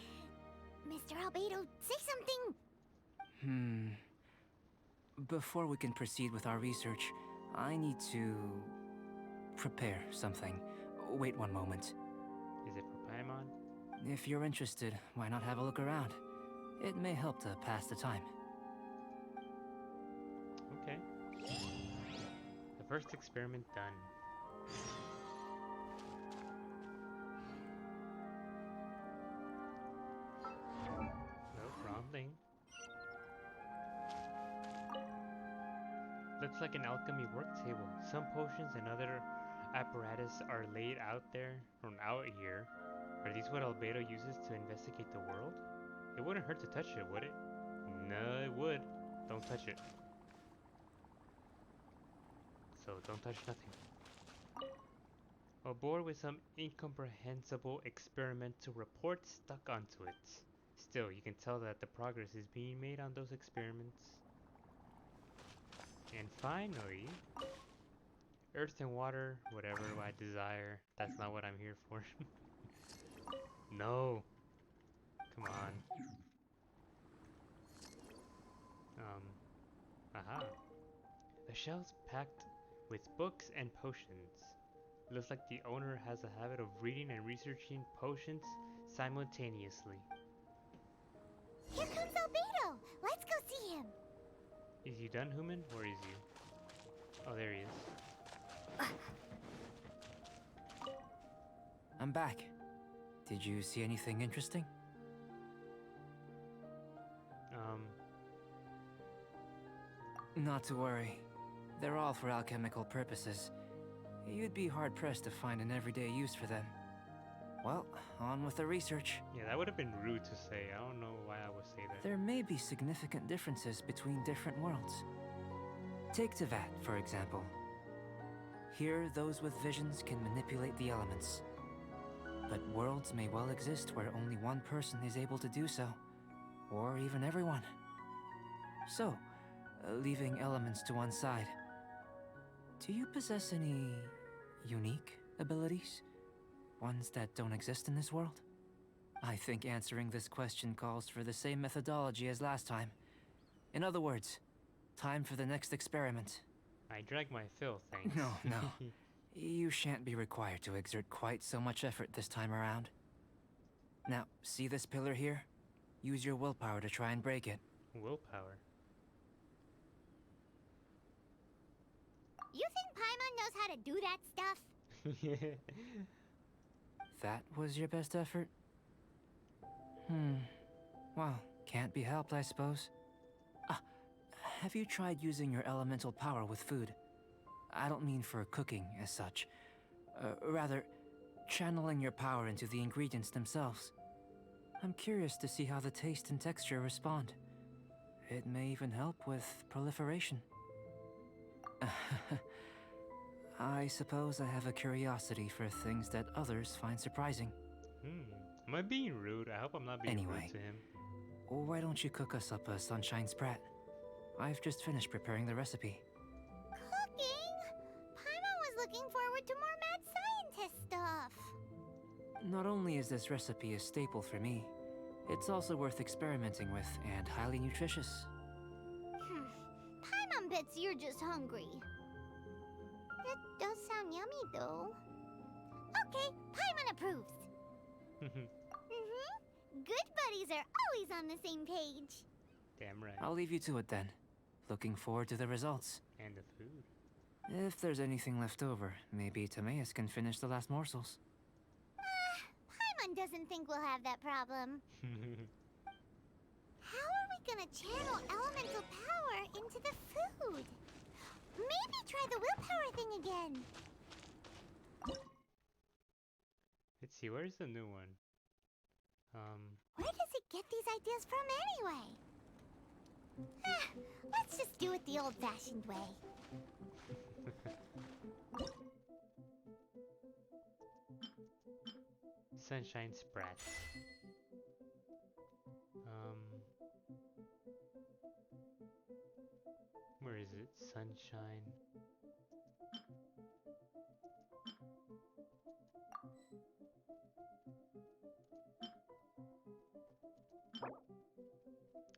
Speaker 2: Mr. Albedo, say something.
Speaker 5: Before we can proceed with our research, I need to prepare something. Wait one moment.
Speaker 3: Is it for Paimon?
Speaker 5: If you're interested, why not have a look around? It may help to pass the time.
Speaker 3: Okay. The first experiment done. Nope, wrong thing. Looks like an alchemy work table. Some potions and other apparatus are laid out there from out here. Are these what Albedo uses to investigate the world? It wouldn't hurt to touch it, would it? No, it would. Don't touch it. So don't touch nothing. Aboard with some incomprehensible experimental report stuck onto it. Still, you can tell that the progress is being made on those experiments. And finally, earth and water, whatever I desire. That's not what I'm here for. No. Come on. Aha. The shelves packed with books and potions. Looks like the owner has a habit of reading and researching potions simultaneously.
Speaker 2: Here comes Albedo. Let's go see him.
Speaker 3: Is he done, human, or is he? Oh, there he is.
Speaker 5: I'm back. Did you see anything interesting? Not to worry. They're all for alchemical purposes. You'd be hard-pressed to find an everyday use for them. Well, on with the research.
Speaker 3: Yeah, that would have been rude to say. I don't know why I would say that.
Speaker 5: There may be significant differences between different worlds. Take Tevat, for example. Here, those with visions can manipulate the elements. But worlds may well exist where only one person is able to do so. Or even everyone. So, leaving elements to one side, do you possess any unique abilities? Ones that don't exist in this world? I think answering this question calls for the same methodology as last time. In other words, time for the next experiment.
Speaker 3: I drank my fill, thanks.
Speaker 5: No. You shan't be required to exert quite so much effort this time around. Now, see this pillar here? Use your willpower to try and break it.
Speaker 3: Willpower?
Speaker 2: You think Paimon knows how to do that stuff?
Speaker 5: That was your best effort? Well, can't be helped, I suppose. Ah, have you tried using your elemental power with food? I don't mean for cooking as such. Rather, channeling your power into the ingredients themselves. I'm curious to see how the taste and texture respond. It may even help with proliferation. I suppose I have a curiosity for things that others find surprising.
Speaker 3: Am I being rude? I hope I'm not being
Speaker 5: Anyway.
Speaker 3: rude to him.
Speaker 5: Why don't you cook us up a sunshine sprat? I've just finished preparing the recipe.
Speaker 2: Cooking? Paimon was looking forward to more mad scientist stuff.
Speaker 5: Not only is this recipe a staple for me, it's also worth experimenting with and highly nutritious.
Speaker 2: Paimon bets you're just hungry. That does sound yummy, though. Okay, Paimon approves. Good buddies are always on the same page.
Speaker 3: Damn right.
Speaker 5: I'll leave you to it then. Looking forward to the results.
Speaker 3: And the food.
Speaker 5: If there's anything left over, maybe Timaeus can finish the last morsels.
Speaker 2: Paimon doesn't think we'll have that problem. How are we gonna channel elemental power into the food? Maybe try the willpower thing again.
Speaker 3: Let's see, where's the new one?
Speaker 2: Where does it get these ideas from anyway? Let's just do it the old-fashioned way.
Speaker 3: Sunshine Sprats. Where is it? Sunshine.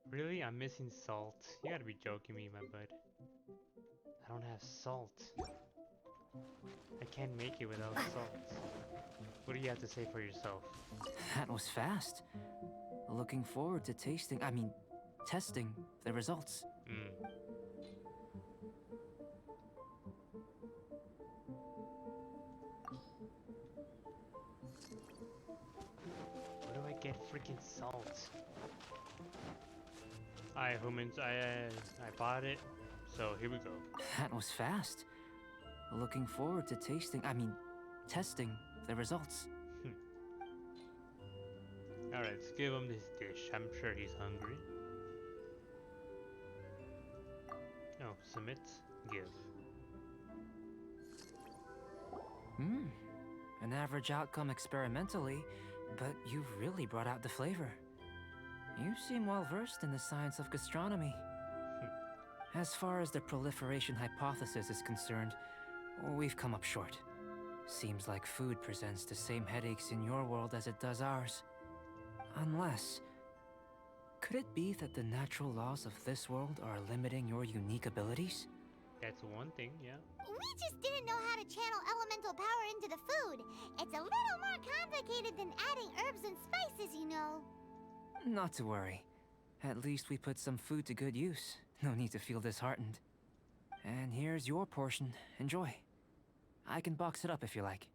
Speaker 3: Really? I'm missing salt. You gotta be joking me, my bud. I don't have salt. I can't make it without salt. What do you have to say for yourself?
Speaker 5: That was fast. Looking forward to testing the results.
Speaker 3: Where do I get freaking salt? Alright, humans, I bought it, so here we go.
Speaker 5: That was fast. Looking forward to testing the results.
Speaker 3: Alright, let's give him this dish. I'm sure he's hungry. Oh, submit, give.
Speaker 5: An average outcome experimentally, but you've really brought out the flavor. You seem well versed in the science of gastronomy. As far as the proliferation hypothesis is concerned, we've come up short. Seems like food presents the same headaches in your world as it does ours. Unless... could it be that the natural laws of this world are limiting your unique abilities?
Speaker 3: That's one thing, yeah.
Speaker 2: We just didn't know how to channel elemental power into the food. It's a little more complicated than adding herbs and spices, you know.
Speaker 5: Not to worry. At least we put some food to good use. No need to feel disheartened. And here's your portion. Enjoy. I can box it up if you like.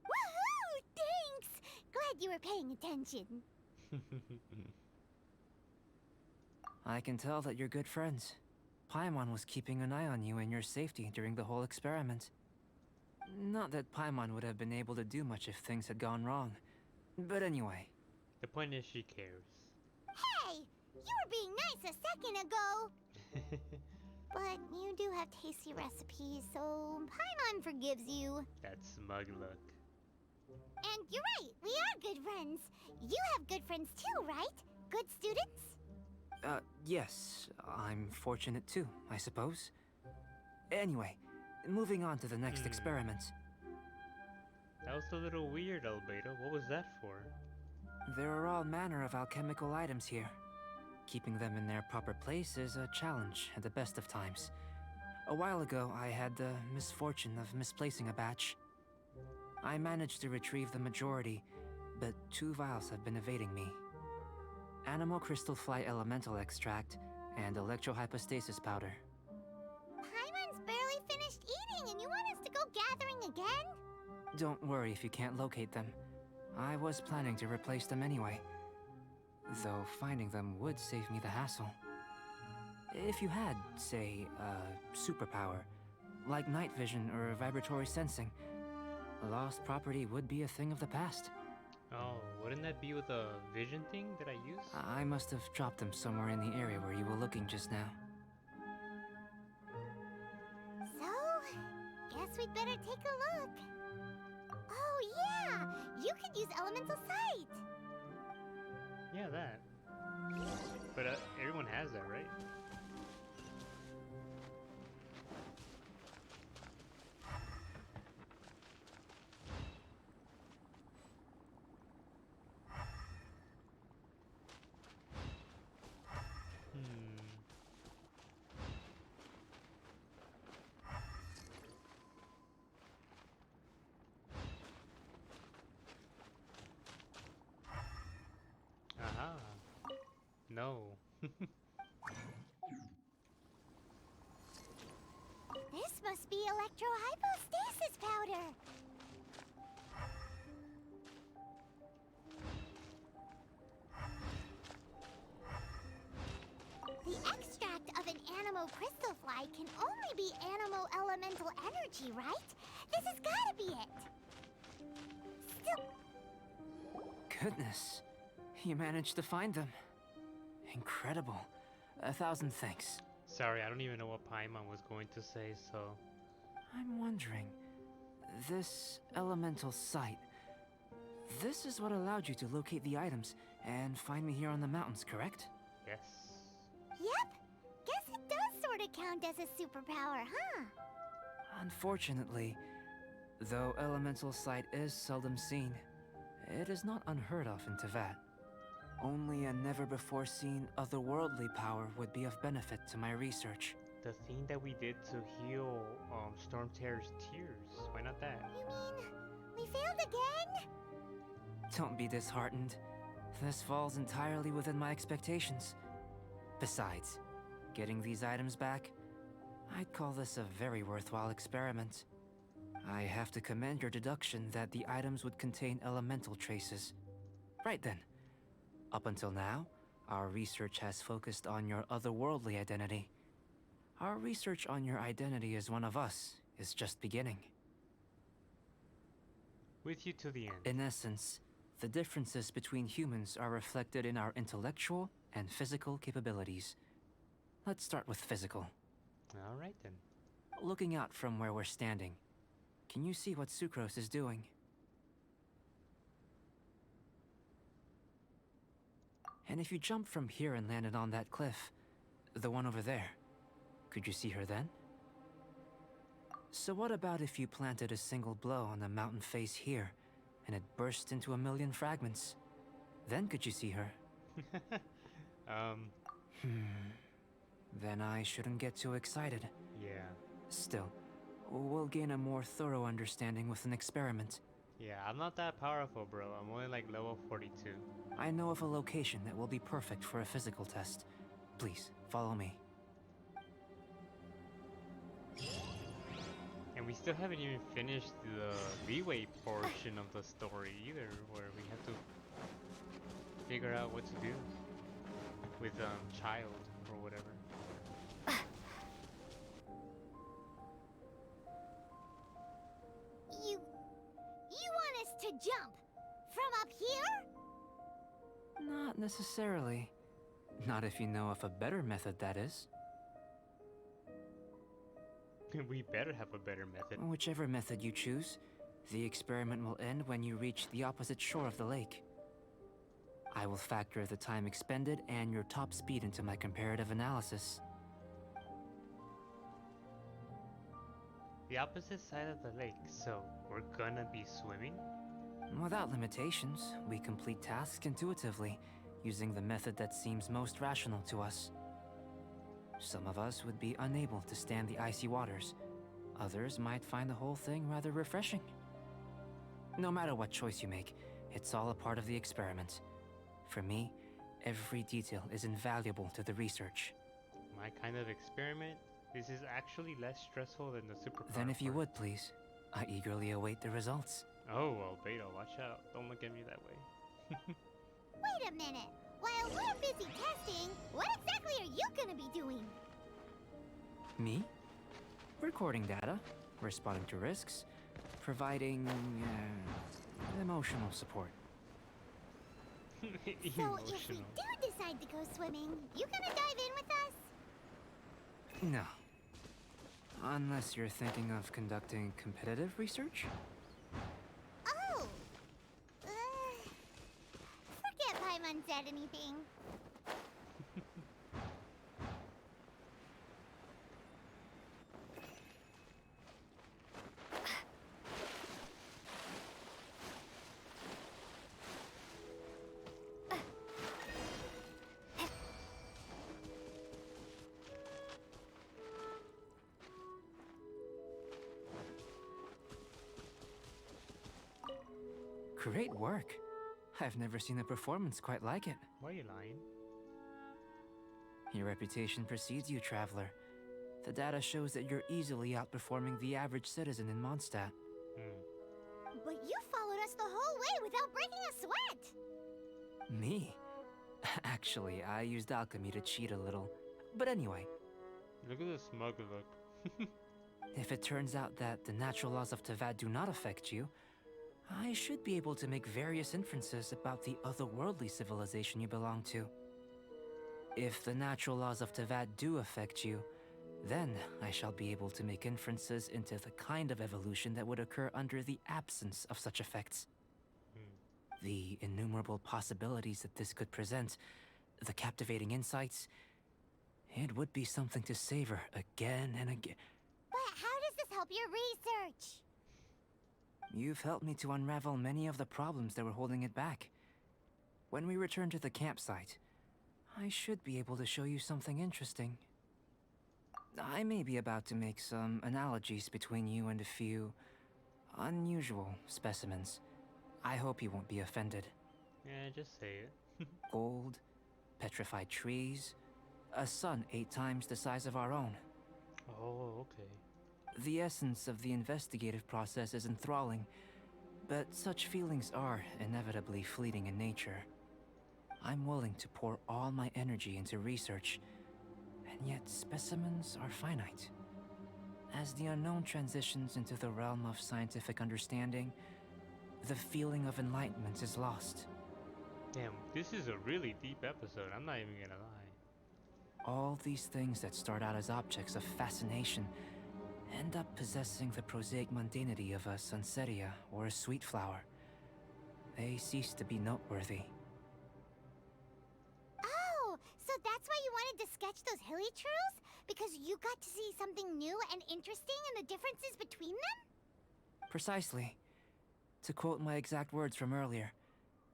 Speaker 2: Woohoo! Thanks! Glad you were paying attention.
Speaker 5: I can tell that you're good friends. Paimon was keeping an eye on you and your safety during the whole experiment. Not that Paimon would have been able to do much if things had gone wrong. But anyway.
Speaker 3: The point is she cares.
Speaker 2: Hey! You were being nice a second ago! But you do have tasty recipes, so Paimon forgives you.
Speaker 3: That's smug luck.
Speaker 2: And you're right, we are good friends. You have good friends too, right? Good students?
Speaker 5: Yes. I'm fortunate too, I suppose. Anyway, moving on to the next experiment.
Speaker 3: That was a little weird, Albedo. What was that for?
Speaker 5: There are all manner of alchemical items here. Keeping them in their proper place is a challenge at the best of times. A while ago, I had the misfortune of misplacing a batch. I managed to retrieve the majority, but 2 vials have been evading me. Animal crystal fly elemental extract and electrohypostasis powder.
Speaker 2: Paimon's barely finished eating and you want us to go gathering again?
Speaker 5: Don't worry if you can't locate them. I was planning to replace them anyway. though finding them would save me the hassle. If you had, say, a superpower, like night vision or vibratory sensing, lost property would be a thing of the past.
Speaker 3: Oh, wouldn't that be with the vision thing that I use?
Speaker 5: I must have dropped them somewhere in the area where you were looking just now.
Speaker 2: So, guess we'd better take a look. Oh yeah! You could use elemental sight!
Speaker 3: Yeah, that. But everyone has that, right? Aha. No.
Speaker 2: This must be electrohypostasis powder! The extract of an animo crystal fly can only be animo elemental energy, right? This has gotta be it! Still...
Speaker 5: Goodness, you managed to find them. Incredible. 1,000 thanks.
Speaker 3: Sorry, I don't even know what Paimon was going to say, so...
Speaker 5: I'm wondering, this elemental sight, this is what allowed you to locate the items and find me here on the mountains, correct?
Speaker 3: Yes.
Speaker 2: Yep! Guess it does sort of count as a superpower, huh?
Speaker 5: Unfortunately, though elemental sight is seldom seen, it is not unheard of in Teyvat. Only a never-before-seen otherworldly power would be of benefit to my research.
Speaker 3: The thing that we did to heal Stormterror's tears, why not that?
Speaker 2: You mean, we failed again?
Speaker 5: Don't be disheartened. This falls entirely within my expectations. Besides, getting these items back, I'd call this a very worthwhile experiment. I have to commend your deduction that the items would contain elemental traces. Right then. Up until now, our research has focused on your otherworldly identity. Our research on your identity as one of us is just beginning.
Speaker 3: With you to the end.
Speaker 5: In essence, the differences between humans are reflected in our intellectual and physical capabilities. Let's start with physical.
Speaker 3: Alright then.
Speaker 5: Looking out from where we're standing, can you see what Sucrose is doing? And if you jumped from here and landed on that cliff, the one over there, could you see her then? So what about if you planted a single blow on the mountain face here, and it burst into 1,000,000 fragments? Then could you see her? Then I shouldn't get too excited.
Speaker 3: Yeah.
Speaker 5: Still, we'll gain a more thorough understanding with an experiment.
Speaker 3: Yeah, I'm not that powerful, bro. I'm only like level 42.
Speaker 5: I know of a location that will be perfect for a physical test. Please, follow me.
Speaker 3: And we still haven't even finished the leeway portion of the story either, where we have to figure out what to do with child or whatever.
Speaker 2: You want us to jump from up here?
Speaker 5: Not necessarily. Not if you know of a better method, that is.
Speaker 3: We better have a better method.
Speaker 5: Whichever method you choose, the experiment will end when you reach the opposite shore of the lake. I will factor the time expended and your top speed into my comparative analysis.
Speaker 3: The opposite side of the lake, so we're gonna be swimming?
Speaker 5: Without limitations, we complete tasks intuitively, using the method that seems most rational to us. Some of us would be unable to stand the icy waters. Others might find the whole thing rather refreshing. No matter what choice you make, it's all a part of the experiment. For me, every detail is invaluable to the research.
Speaker 3: My kind of experiment? This is actually less stressful than the superpower.
Speaker 5: Then if you
Speaker 3: part.
Speaker 5: would, please, I eagerly await the results.
Speaker 3: Oh, Albedo, watch out. Don't look at me that way.
Speaker 2: Wait a minute. While we're busy testing, what exactly are you gonna be doing?
Speaker 5: Me? Recording data, responding to risks, providing emotional support.
Speaker 2: So if we
Speaker 3: Emotional.
Speaker 2: do decide to go swimming, you gonna dive in with us?
Speaker 5: No. Unless you're thinking of conducting competitive research?
Speaker 2: Oh! Forget Paimon said anything.
Speaker 5: Great work. I've never seen a performance quite like it.
Speaker 3: Why are you lying?
Speaker 5: Your reputation precedes you, Traveler. The data shows that you're easily outperforming the average citizen in Mondstadt.
Speaker 2: But you followed us the whole way without breaking a sweat!
Speaker 5: Me? Actually, I used alchemy to cheat a little. But anyway,
Speaker 3: Look at the smug look.
Speaker 5: if it turns out that the natural laws of Tavad do not affect you, I should be able to make various inferences about the otherworldly civilization you belong to. If the natural laws of Tavad do affect you, then I shall be able to make inferences into the kind of evolution that would occur under the absence of such effects. The innumerable possibilities that this could present, the captivating insights, it would be something to savor again and again.
Speaker 2: But how does this help your research?
Speaker 5: You've helped me to unravel many of the problems that were holding it back. When we return to the campsite, I should be able to show you something interesting. I may be about to make some analogies between you and a few unusual specimens. I hope you won't be offended.
Speaker 3: Yeah, just say it.
Speaker 5: Gold, petrified trees, a sun 8 times the size of our own.
Speaker 3: Oh, okay.
Speaker 5: The essence of the investigative process is enthralling, but such feelings are inevitably fleeting in nature. I'm willing to pour all my energy into research, and yet specimens are finite. As the unknown transitions into the realm of scientific understanding, the feeling of enlightenment is lost.
Speaker 3: Damn, this is a really deep episode. I'm not even gonna lie.
Speaker 5: All these things that start out as objects of fascination end up possessing the prosaic mundanity of a sunsetia or a sweet flower. They cease to be noteworthy.
Speaker 2: Oh, so that's why you wanted to sketch those hilichurls? Because you got to see something new and interesting in the differences between them?
Speaker 5: Precisely. To quote my exact words from earlier,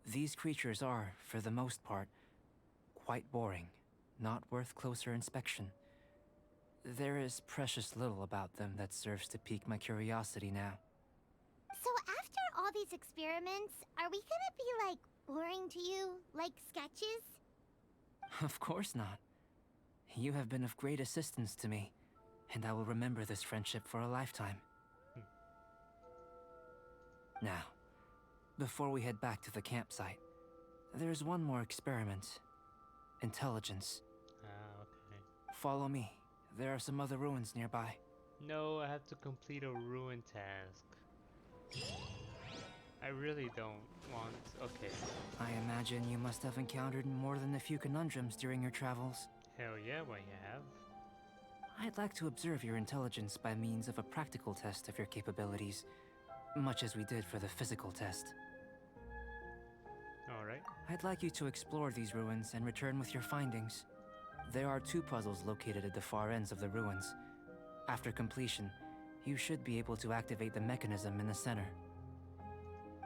Speaker 5: these creatures are, for the most part, quite boring, not worth closer inspection. There is precious little about them that serves to pique my curiosity now.
Speaker 2: So after all these experiments, are we gonna be, like, boring to you? Like sketches?
Speaker 5: Of course not. You have been of great assistance to me, and I will remember this friendship for a lifetime. Now, before we head back to the campsite, there's one more experiment. Intelligence.
Speaker 3: Ah, okay.
Speaker 5: Follow me. There are some other ruins nearby.
Speaker 3: No, I have to complete a ruin task. I really don't want... Okay.
Speaker 5: I imagine you must have encountered more than a few conundrums during your travels.
Speaker 3: Hell yeah, what you have?
Speaker 5: I'd like to observe your intelligence by means of a practical test of your capabilities, much as we did for the physical test.
Speaker 3: Alright.
Speaker 5: I'd like you to explore these ruins and return with your findings. There are 2 puzzles located at the far ends of the ruins. After completion, you should be able to activate the mechanism in the center.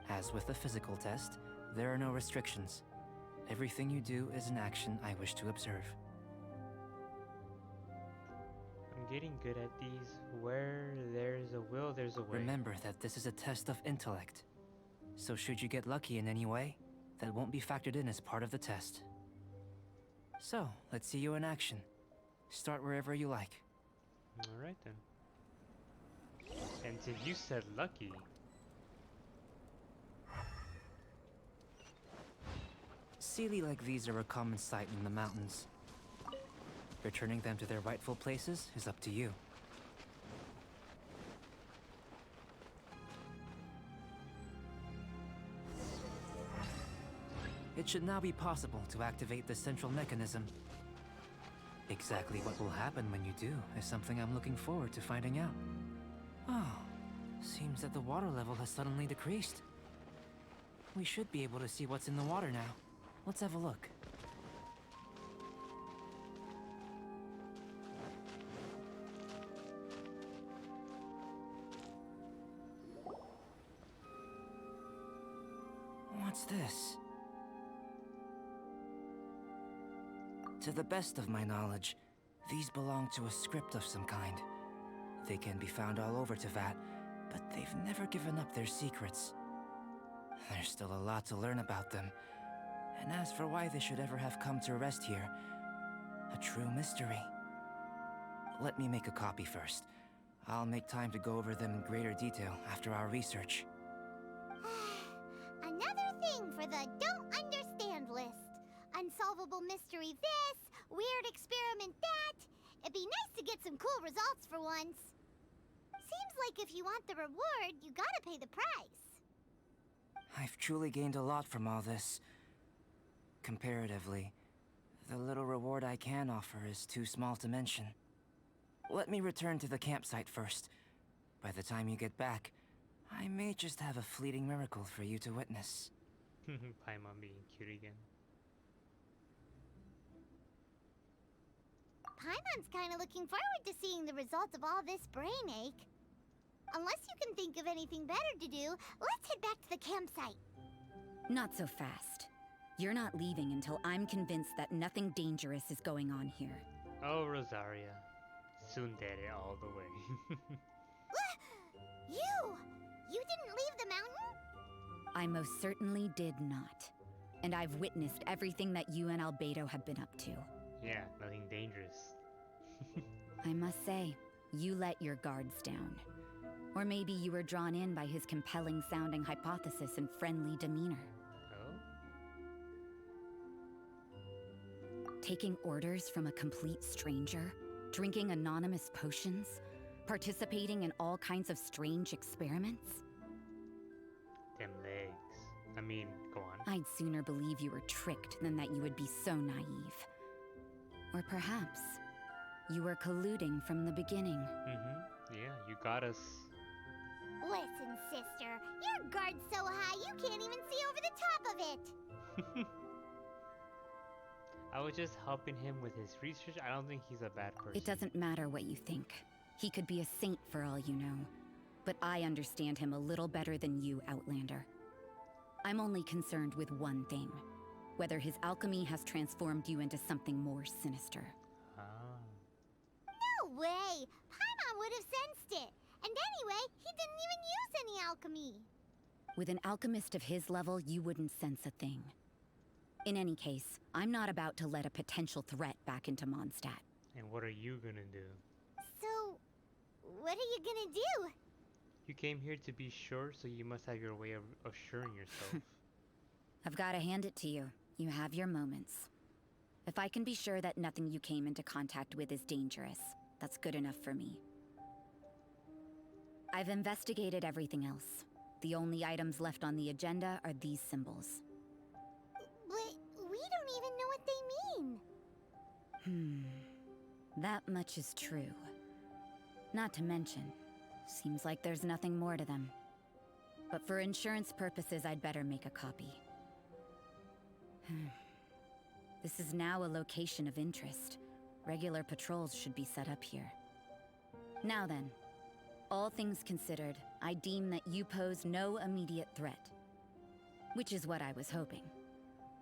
Speaker 5: As with the physical test, there are no restrictions. Everything you do is an action I wish to observe.
Speaker 3: I'm getting good at these. Where there's a will, there's a way.
Speaker 5: Remember that this is a test of intellect. So should you get lucky in any way, that won't be factored in as part of the test. So, let's see you in action. Start wherever you like.
Speaker 3: Alright then. And if you said lucky...
Speaker 5: Sealy like these are a common sight in the mountains. Returning them to their rightful places is up to you. It should now be possible to activate the central mechanism. Exactly what will happen when you do is something I'm looking forward to finding out. Oh, seems that the water level has suddenly decreased. We should be able to see what's in the water now. Let's have a look. What's this? To the best of my knowledge, these belong to a script of some kind. They can be found all over Teyvat, but they've never given up their secrets. There's still a lot to learn about them. And as for why they should ever have come to rest here, a true mystery. Let me make a copy first. I'll make time to go over them in greater detail after our research.
Speaker 2: Another thing for the don't understand list. Unsolvable mystery this, weird experiment that. It'd be nice to get some cool results for once. Seems like if you want the reward, you gotta pay the price.
Speaker 5: I've truly gained a lot from all this. Comparatively, the little reward I can offer is too small to mention. Let me return to the campsite first. By the time you get back, I may just have a fleeting miracle for you to witness.
Speaker 3: Paimon being cute again.
Speaker 2: Paimon's kinda looking forward to seeing the results of all this brain ache. Unless you can think of anything better to do, let's head back to the campsite.
Speaker 4: Not so fast. You're not leaving until I'm convinced that nothing dangerous is going on here.
Speaker 3: Oh, Rosaria. Tsundere all the way.
Speaker 2: You didn't leave the mountain?
Speaker 4: I most certainly did not. And I've witnessed everything that you and Albedo have been up to.
Speaker 3: Yeah, nothing dangerous.
Speaker 4: I must say, you let your guards down. Or maybe you were drawn in by his compelling sounding hypothesis and friendly demeanor.
Speaker 3: Oh?
Speaker 4: Taking orders from a complete stranger, drinking anonymous potions, participating in all kinds of strange experiments?
Speaker 3: Them legs. I mean, go on.
Speaker 4: I'd sooner believe you were tricked than that you would be so naive. Or perhaps you were colluding from the beginning.
Speaker 3: Yeah, you got us.
Speaker 2: Listen, sister, your guard's so high you can't even see over the top of it.
Speaker 3: I was just helping him with his research. I don't think he's a bad person.
Speaker 4: It doesn't matter what you think. He could be a saint for all you know. But I understand him a little better than you, Outlander. I'm only concerned with one thing. Whether his alchemy has transformed you into something more sinister.
Speaker 3: Ah.
Speaker 2: No way! Paimon would have sensed it. And anyway, he didn't even use any alchemy.
Speaker 4: With an alchemist of his level, you wouldn't sense a thing. In any case, I'm not about to let a potential threat back into Mondstadt.
Speaker 3: And what are you gonna do?
Speaker 2: So, what are you gonna do?
Speaker 3: You came here to be sure, so you must have your way of assuring yourself.
Speaker 4: I've got to hand it to you. You have your moments. If I can be sure that nothing you came into contact with is dangerous, that's good enough for me. I've investigated everything else. The only items left on the agenda are these symbols.
Speaker 2: But we don't even know what they mean.
Speaker 4: That much is true. Not to mention, seems like there's nothing more to them. But for insurance purposes, I'd better make a copy. This is now a location of interest. Regular patrols should be set up here. Now then, all things considered, I deem that you pose no immediate threat. Which is what I was hoping.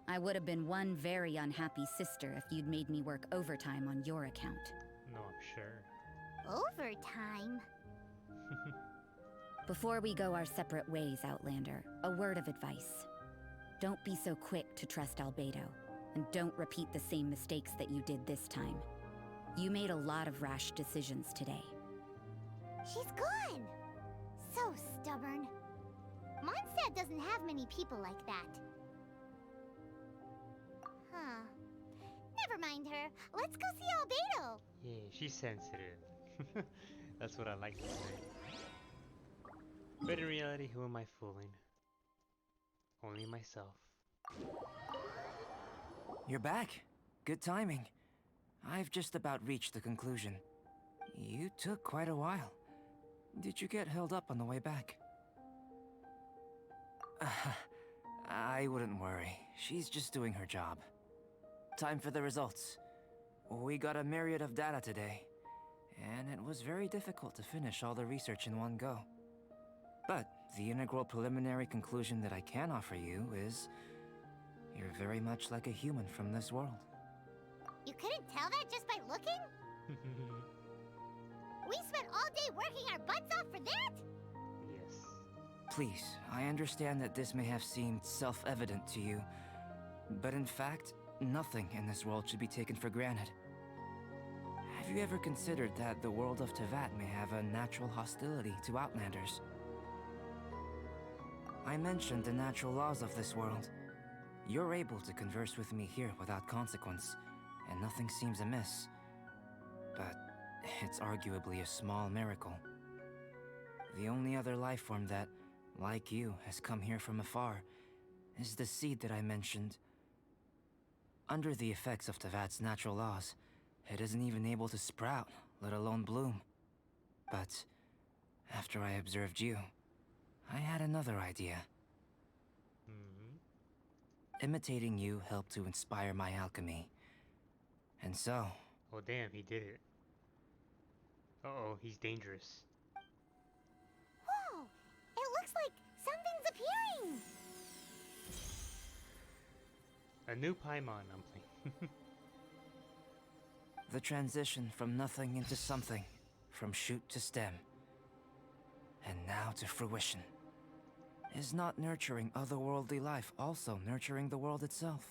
Speaker 4: I would have been one very unhappy sister if you'd made me work overtime on your account.
Speaker 3: No, I'm sure.
Speaker 2: Overtime?
Speaker 4: Before we go our separate ways, Outlander, a word of advice. Don't be so quick to trust Albedo, and don't repeat the same mistakes that you did this time. You made a lot of rash decisions today.
Speaker 2: She's gone! So stubborn. Mondstadt doesn't have many people like that. Huh. Never mind her. Let's go see Albedo.
Speaker 3: Yeah, she's sensitive. That's what I like to say. But in reality, who am I fooling? Only myself.
Speaker 5: You're back. Good timing. I've just about reached the conclusion. You took quite a while. Did you get held up on the way back? I wouldn't worry. She's just doing her job. Time for the results. We got a myriad of data today, and it was very difficult to finish all the research in one go. But the integral preliminary conclusion that I can offer you is you're very much like a human from this world.
Speaker 2: You couldn't tell that just by looking? We spent all day working our butts off for that?
Speaker 3: Yes.
Speaker 5: Please, I understand that this may have seemed self-evident to you, but in fact, nothing in this world should be taken for granted. Have you ever considered that the world of Teyvat may have a natural hostility to Outlanders? I mentioned the natural laws of this world. You're able to converse with me here without consequence, and nothing seems amiss. But it's arguably a small miracle. The only other life form that, like you, has come here from afar is the seed that I mentioned. Under the effects of Teyvat's natural laws, it isn't even able to sprout, let alone bloom. But after I observed you, I had another idea. Imitating you helped to inspire my alchemy. And so...
Speaker 3: Oh damn, he did it. Uh-oh, he's dangerous.
Speaker 2: Whoa! It looks like something's appearing!
Speaker 3: A new Paimon I'm playing.
Speaker 5: the transition from nothing into something, from shoot to stem, and now to fruition. Is not nurturing otherworldly life also nurturing the world itself?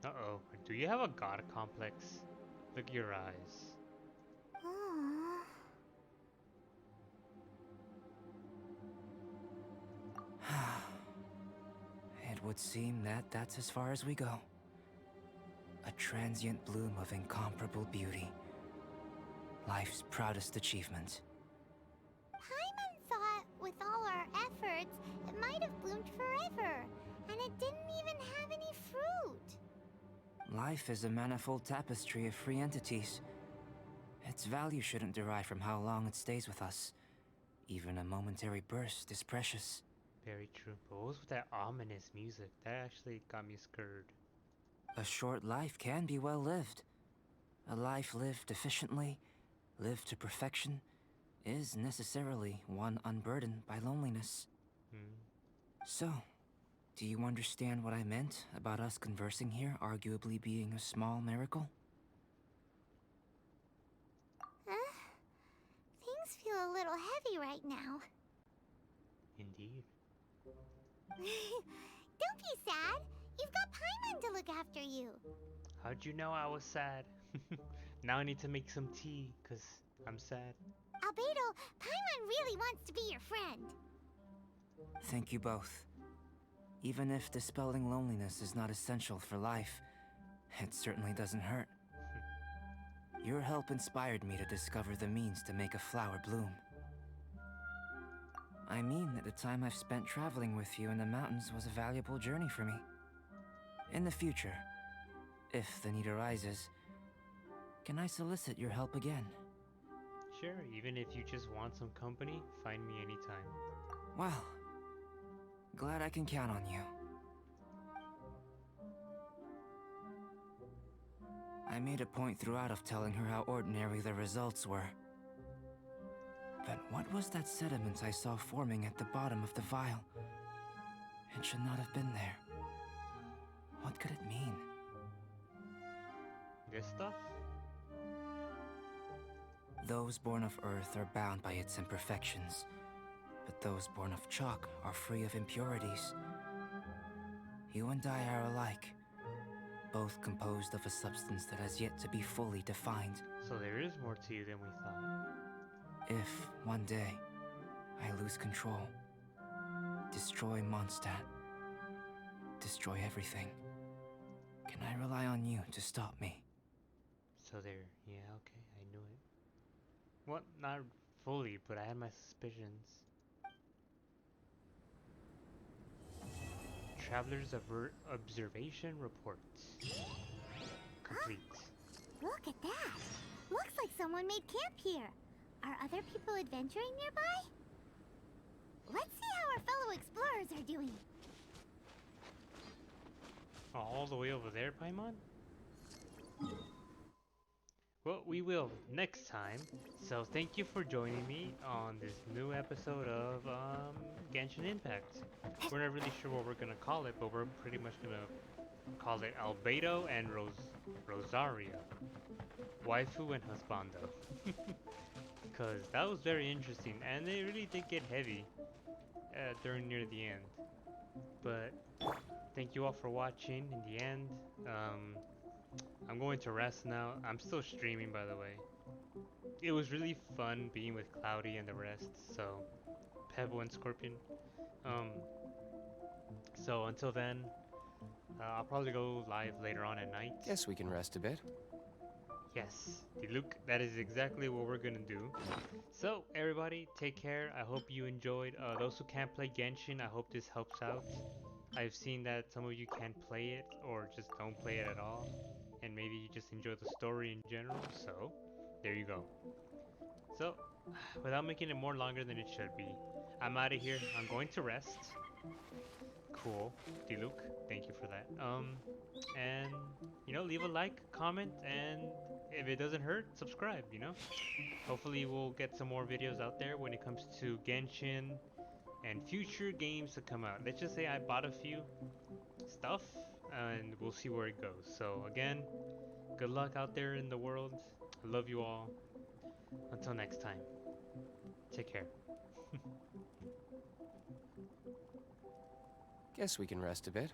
Speaker 3: Uh-oh, do you have a god complex? Look at your eyes.
Speaker 2: Aww.
Speaker 5: It would seem that that's as far as we go. A transient bloom of incomparable beauty. Life's proudest achievement.
Speaker 2: Paimon thought with all our efforts, it might have bloomed forever, and it didn't even have any fruit.
Speaker 5: Life is a manifold tapestry of free entities. Its value shouldn't derive from how long it stays with us. Even a momentary burst is precious.
Speaker 3: Very true. But what was with that ominous music? That actually got me scared.
Speaker 5: A short life can be well lived. A life lived efficiently, lived to perfection, is necessarily one unburdened by loneliness. So, do you understand what I meant about us conversing here arguably being a small miracle?
Speaker 2: Things feel a little heavy right now.
Speaker 3: Indeed.
Speaker 2: Don't be sad. You've got Paimon to look after you.
Speaker 3: How'd you know I was sad? Now I need to make some tea, cause I'm sad.
Speaker 2: Albedo, Paimon really wants to be your friend.
Speaker 5: Thank you both. Even if dispelling loneliness is not essential for life, it certainly doesn't hurt. Your help inspired me to discover the means to make a flower bloom. I mean that the time I've spent traveling with you in the mountains was a valuable journey for me. In the future, if the need arises, can I solicit your help again?
Speaker 3: Sure, even if you just want some company, find me anytime.
Speaker 5: Well, glad I can count on you. I made a point throughout of telling her how ordinary the results were. But what was that sediment I saw forming at the bottom of the vial? It should not have been there. What could it mean?
Speaker 3: This stuff?
Speaker 5: Those born of Earth are bound by its imperfections, but those born of chalk are free of impurities. You and I are alike, both composed of a substance that has yet to be fully defined.
Speaker 3: So there is more to you than we thought.
Speaker 5: If, one day, I lose control, destroy Mondstadt, destroy everything, Can I rely on you to stop me?
Speaker 3: So there, yeah, okay, I knew it. Well, not fully, but I had my suspicions. Traveler's observation reports. Complete.
Speaker 2: Look at that. Looks like someone made camp here. Are other people adventuring nearby? Let's see how our fellow explorers are doing.
Speaker 3: All the way over there, Paimon? Well, we will next time. So thank you for joining me on this new episode of Genshin Impact. We're not really sure what we're gonna call it, but we're pretty much gonna call it Albedo and Rosaria. Waifu and Husbando. Because that was very interesting, and they really did get heavy during near the end. But thank you all for watching in the end. I'm going to rest now. I'm still streaming, by the way. It was really fun being with Cloudy and the rest, so Pebble and Scorpion. So until then, I'll probably go live later on at night.
Speaker 7: Guess we can rest a bit.
Speaker 3: Yes, Luke, that is exactly what we're gonna do. So everybody, take care. I hope you enjoyed. Those who can't play Genshin, I hope this helps out. I've seen that some of you can't play it or just don't play it at all, and maybe you just enjoy the story in general. So there you go. So without making it more longer than it should be, I'm out of here. I'm going to rest. Cool, Diluc, thank you for that. And you know, leave a like, comment, and if it doesn't hurt, subscribe. You know, hopefully we'll get some more videos out there when it comes to Genshin and future games to come out. Let's just say I bought a few stuff, and we'll see where it goes. So again, good luck out there in the world. I love you all. Until next time, take care.
Speaker 7: Guess we can rest a bit.